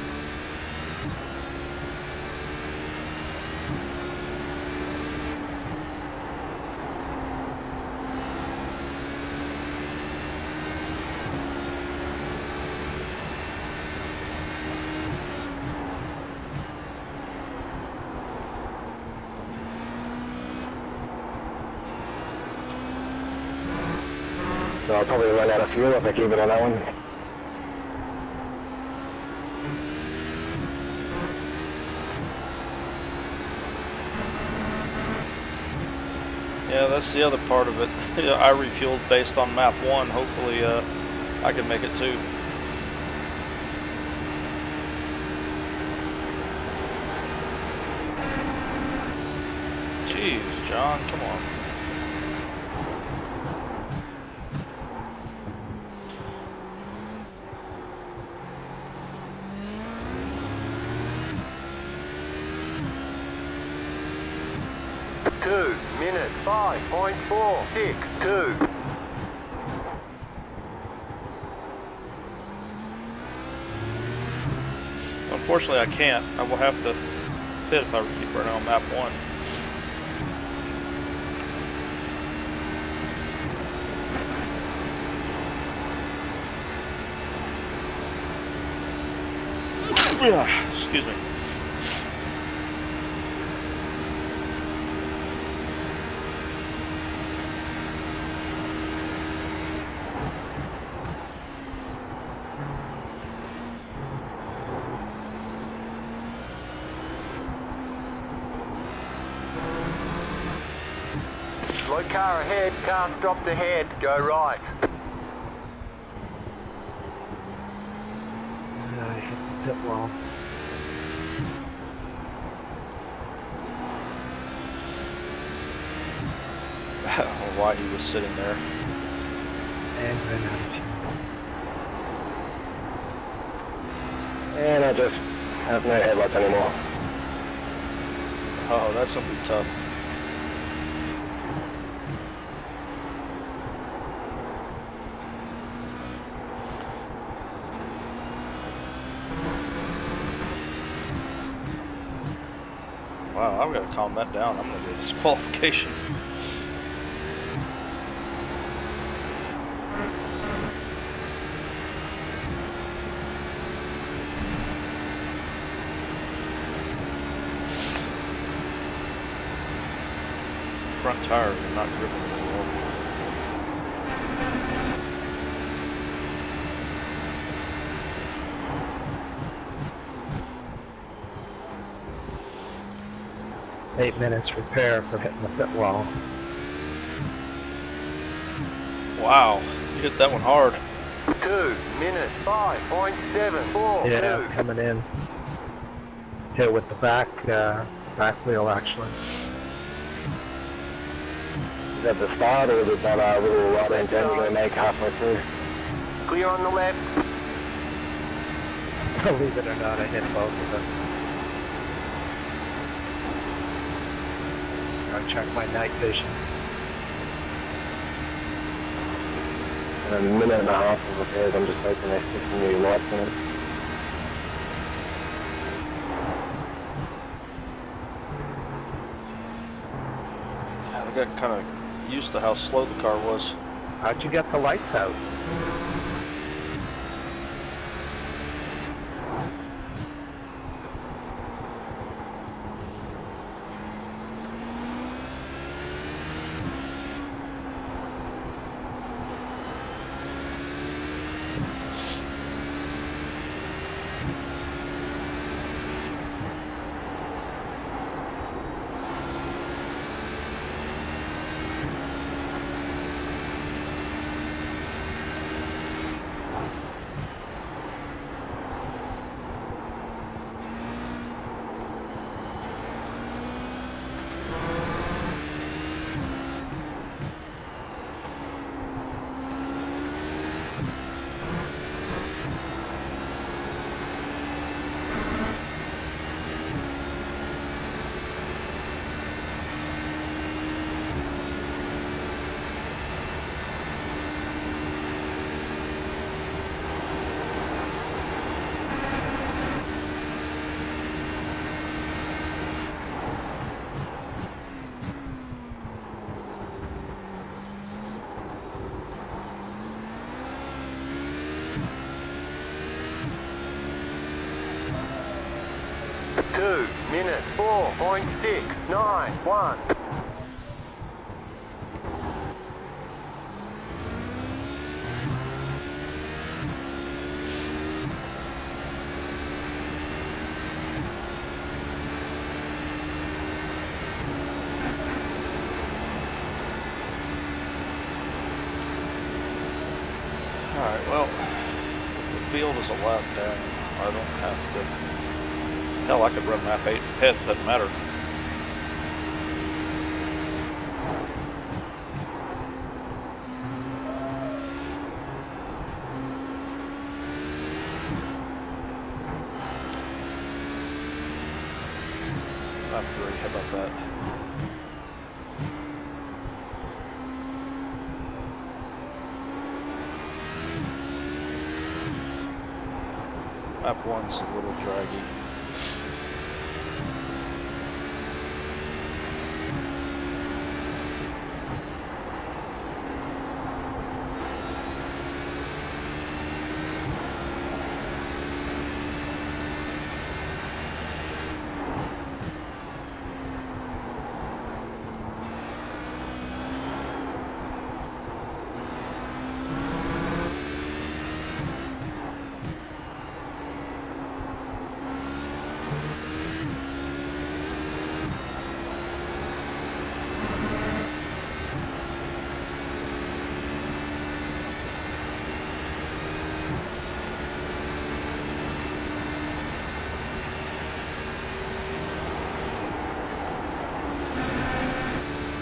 So I'll probably run out of fuel if I keep it on that one. Yeah, that's the other part of it. I refueled based on map 1. Hopefully, I can make it too. Jeez, John, come on. Two minutes 5.462. Unfortunately, I can't. I will have to pit if I keep running on map 1. Excuse me. Slow car ahead, can't stop the head, go right. I hit the pit wall. I don't know why he was sitting there. And ran out of fuel. And I just have no headlights anymore. Oh, that's gonna be tough. Wow, I've got to calm that down. I'm gonna get a disqualification. Front tires are not gripping anymore. Eight minutes repair for hitting the pit wall. Wow, you hit that one hard. 2 minutes 5.742. Yeah, coming in. Hit with the back wheel actually. Is that the start or is it that little right hand turn we're going to make halfway through? Clear on the left. Believe it or not, I hit both of them. Gotta check my night vision. And a minute and a half of repairs, I'm just hoping they stick some new lights in it. God, I got kind of used to how slow the car was. How'd you get the lights out? 2 minutes 4.691. Alright, well, the field is a lap down. I don't have to... Hell, I could run lap 8 ahead, doesn't matter. Lap 3, how about that? Lap 1's a little draggy.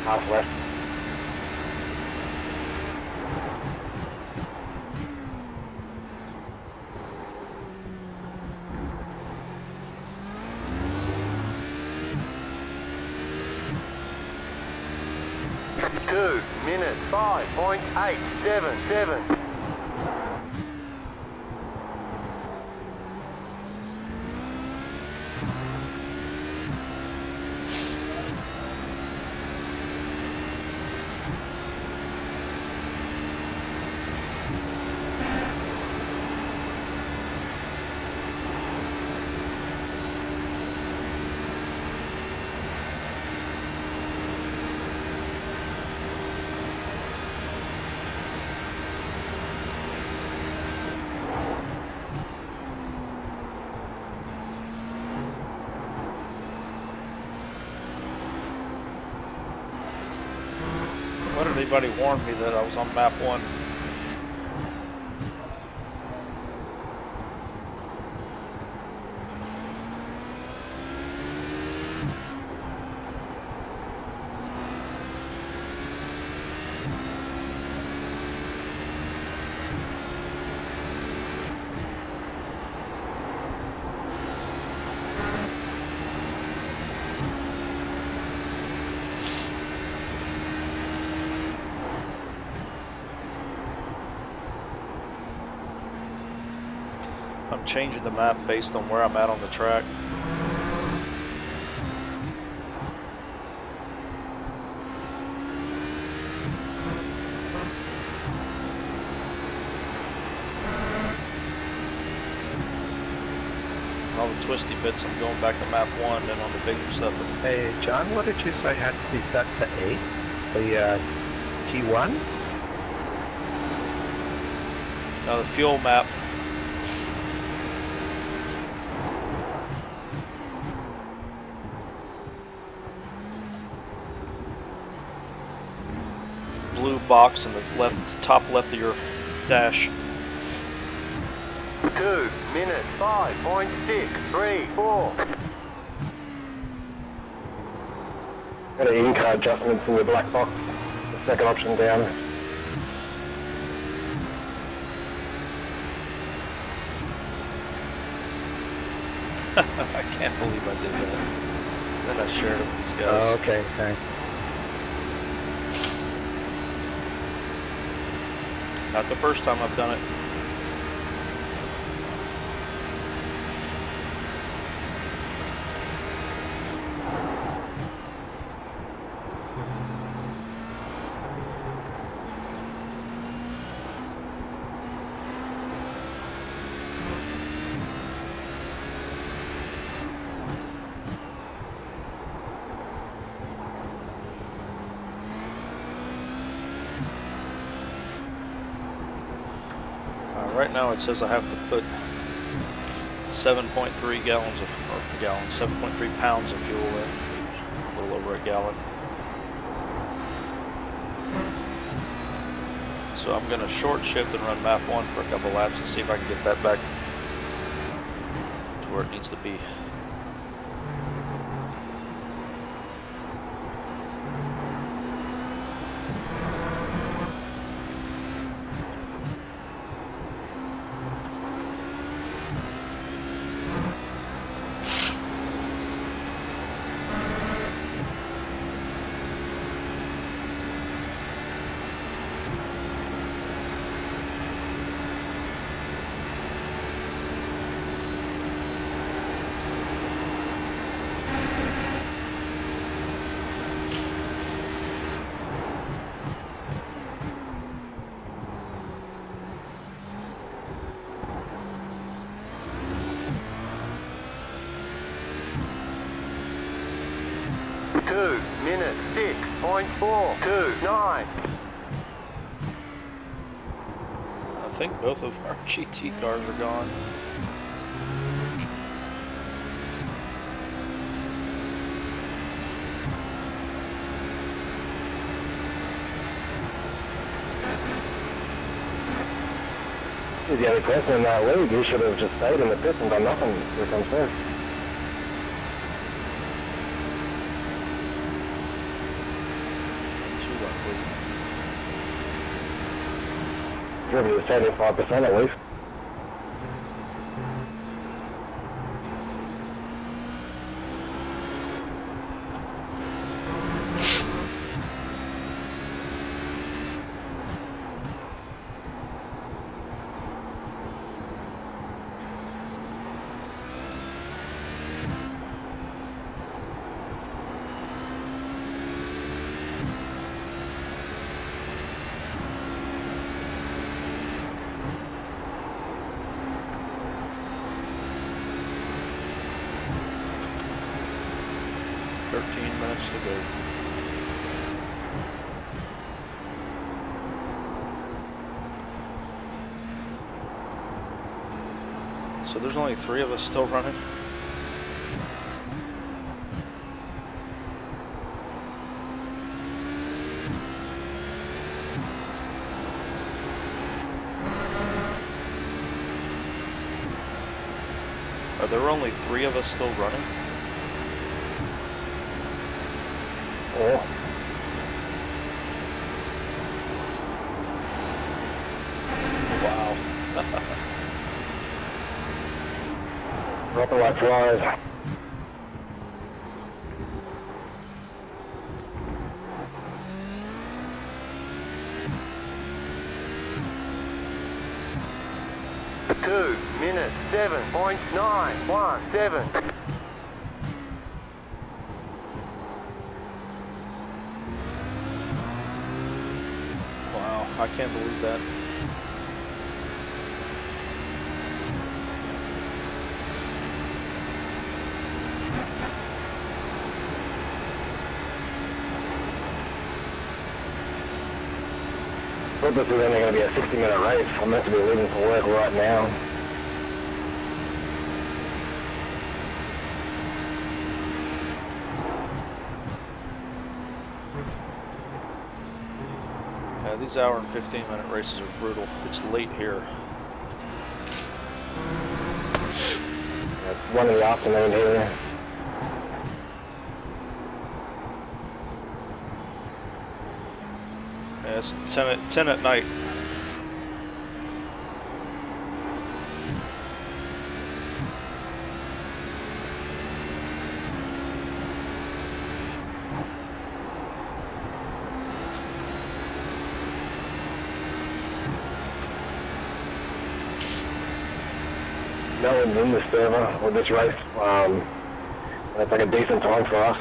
Half left. Two minutes 5.877. Why did anybody warn me that I was on map 1? I'm changing the map based on where I'm at on the track. All the twisty bits, I'm going back to map 1, and on the bigger stuff. Hey, John, what did you say had to be set to 8? The T1? Now the fuel map. Blue box in the top left of your dash. 2 minutes 5.634. Got an in-car adjustments in the black box. The second option down. I can't believe I did that. Then I shared it with these guys. Oh, okay, thanks. Not the first time I've done it. Right now it says I have to put 7.3 gallons of, or gallons, 7.3 pounds of fuel in. A little over a gallon. So I'm going to short shift and run map 1 for a couple laps and see if I can get that back to where it needs to be. Minute 6.429. I think both of our GT cars are gone. He's the only person in that league. He should have just stayed in the pits and done nothing. Here comes first. Driven to 75% at least. Minutes to go. So there's only 3 of us still running. Are there only 3 of us still running? Yeah. Wow. Dropping like flies. Minute 7.917. Wow, I can't believe that. But this is only going to be a 60-minute race. I'm meant to be leaving for work right now. Yeah, these hour and 15-minute races are brutal. It's late here. It's 1 in the afternoon here. Yeah, it's 10 at night. No one's in this server or this race. That's like a decent time for us.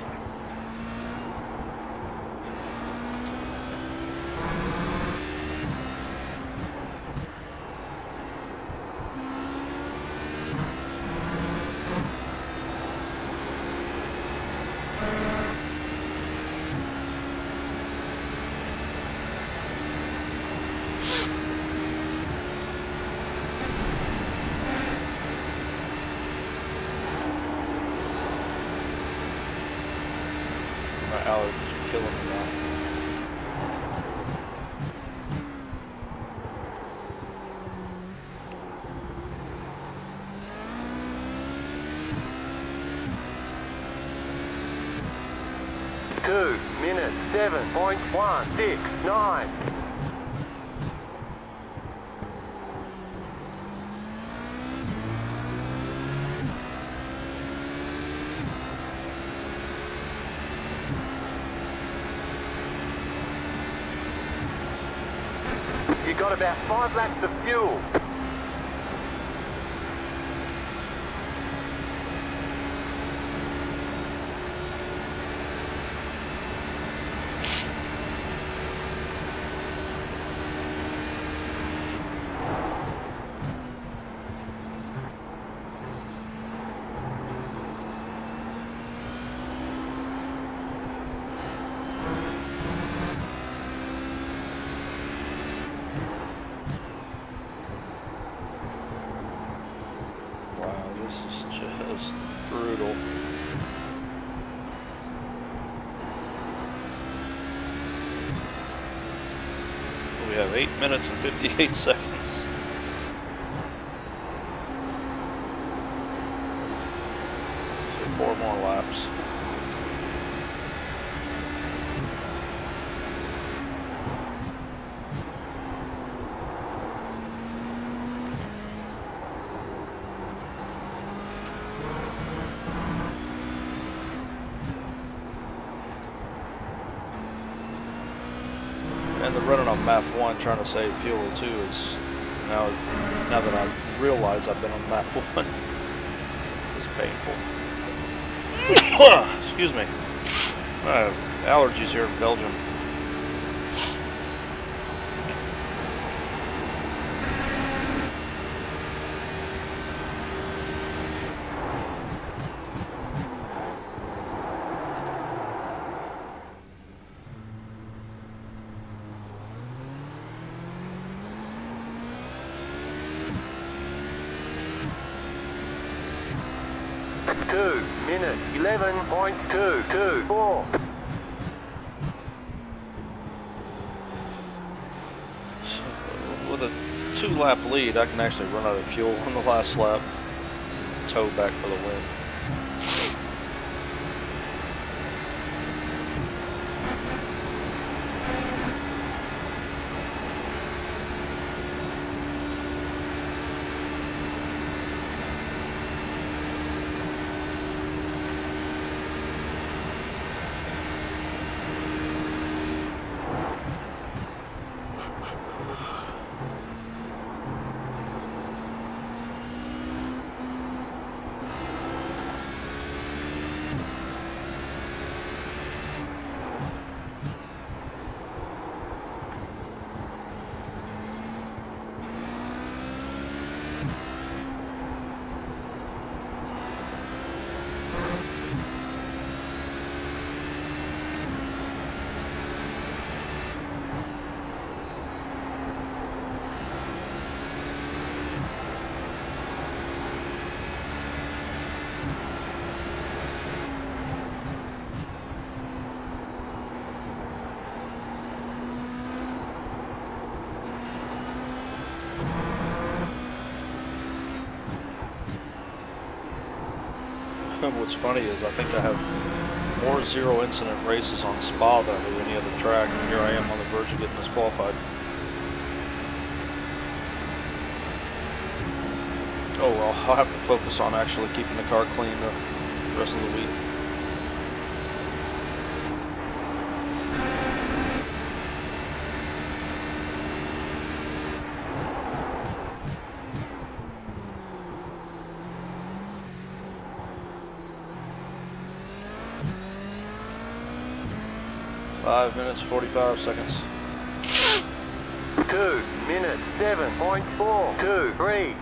My allergies are killing me now. Two minutes 7.169. You got about 5 laps of fuel. Wow, this is just brutal. We have 8 minutes and 58 seconds. So 4 more laps. And the running on map 1 trying to save fuel too is now that I realize I've been on map 1 is painful. Excuse me. I have allergies here in Belgium. Two minutes 11.224. So, with a 2-lap lead, I can actually run out of fuel on the last lap. Tow back for the win. What's funny is I think I have more zero incident races on Spa than I do any other track, and here I am on the verge of getting disqualified. Oh well, I'll have to focus on actually keeping the car clean the rest of the week. Five minutes, 45 seconds. 2 minutes 7.423.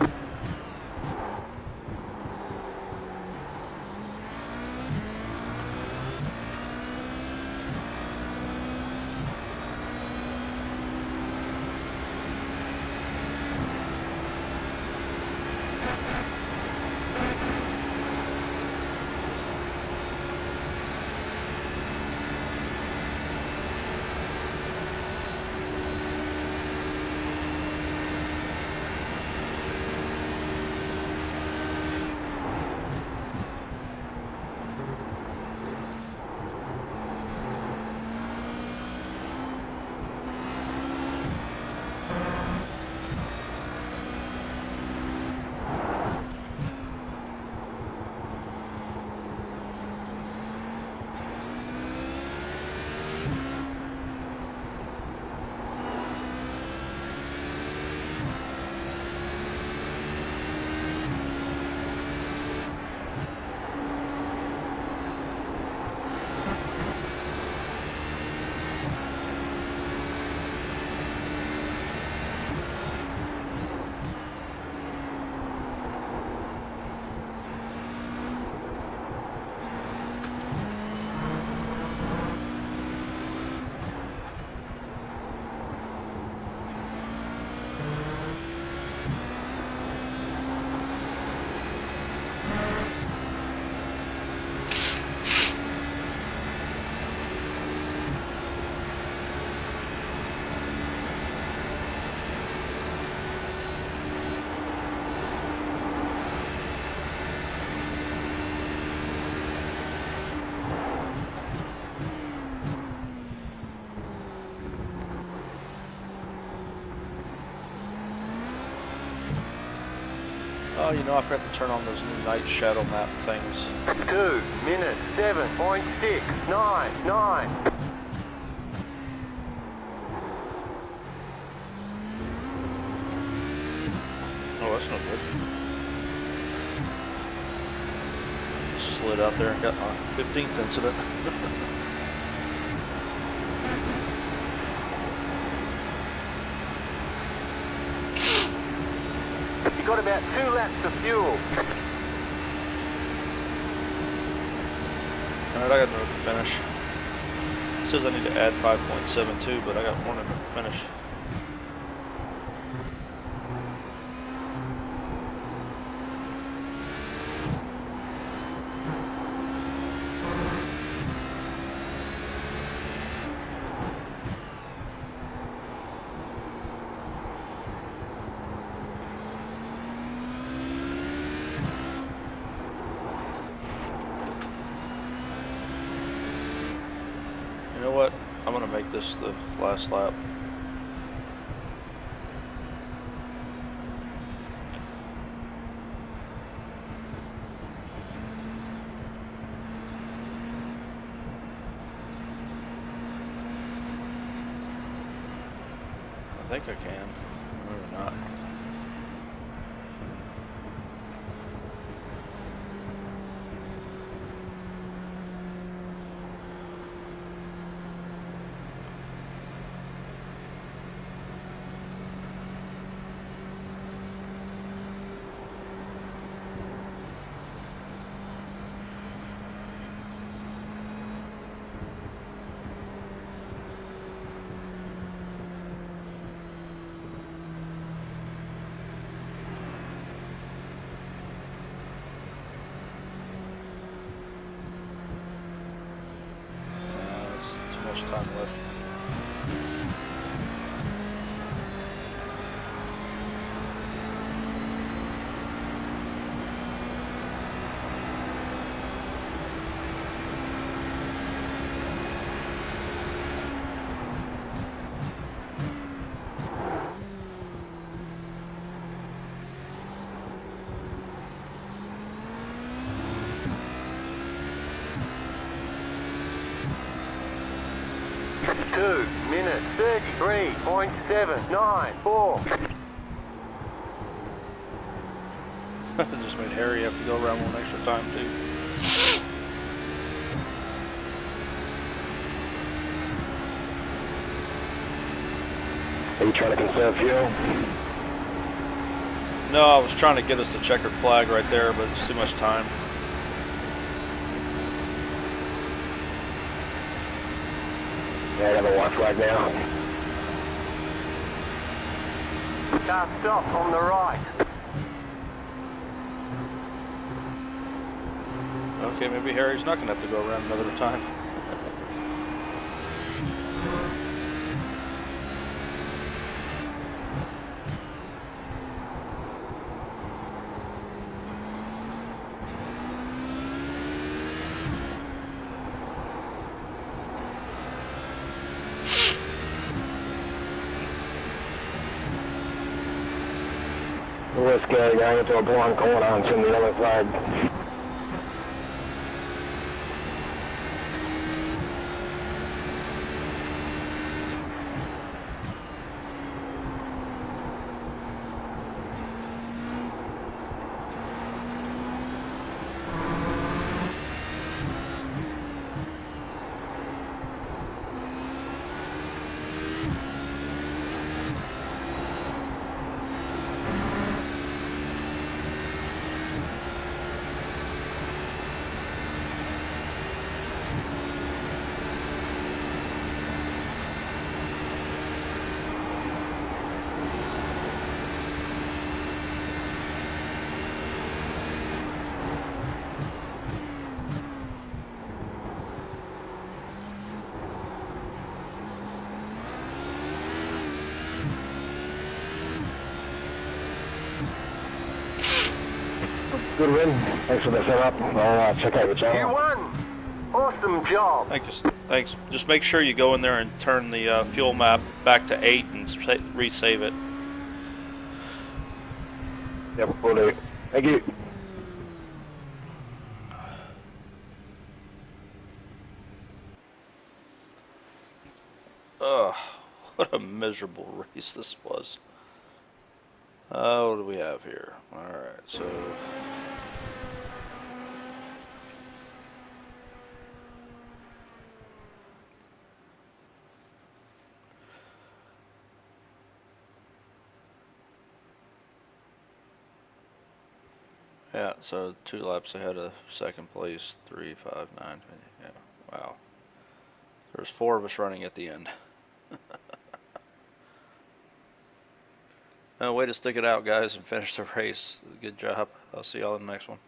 Oh, you know, I forgot to turn on those new night shadow map things. 2 minutes 7.699. Oh, that's no good. Slid out there and got my 15th incident. You got about 2 laps of fuel. Alright, I got enough to finish. It says I need to add 5.72, but I got more than enough to finish. You know what? I'm gonna make this the last lap. I think I can. Maybe not. There's too much time left. Two minutes 33.794. Just made Harry have to go around one extra time too. Are you trying to conserve fuel? No, I was trying to get us the checkered flag right there, but it's too much time. Yeah, I got the white flag now. Car stop on the right. Okay, maybe Harry's not gonna have to go around another time. The worst scary going into a blind corner and seeing the yellow flag. Good win. Thanks for the setup. I'll check out your You channel. won. Awesome job. Thanks. Just make sure you go in there and turn the fuel map back to 8 and resave it. Yep, will do. Thank you. Ugh, what a miserable race this was. What do we have here? Alright, so... Yeah, so 2 laps ahead of second place, 3, 5, 9, yeah, wow. There's 4 of us running at the end. Way to stick it out, guys, and finish the race. Good job. I'll see y'all in the next one.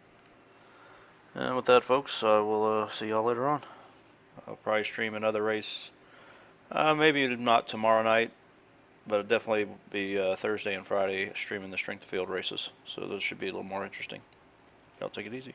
And with that, folks, I will see y'all later on. I'll probably stream another race. Maybe not tomorrow night, but it'll definitely be Thursday and Friday streaming the strength of field races. So those should be a little more interesting. Y'all take it easy.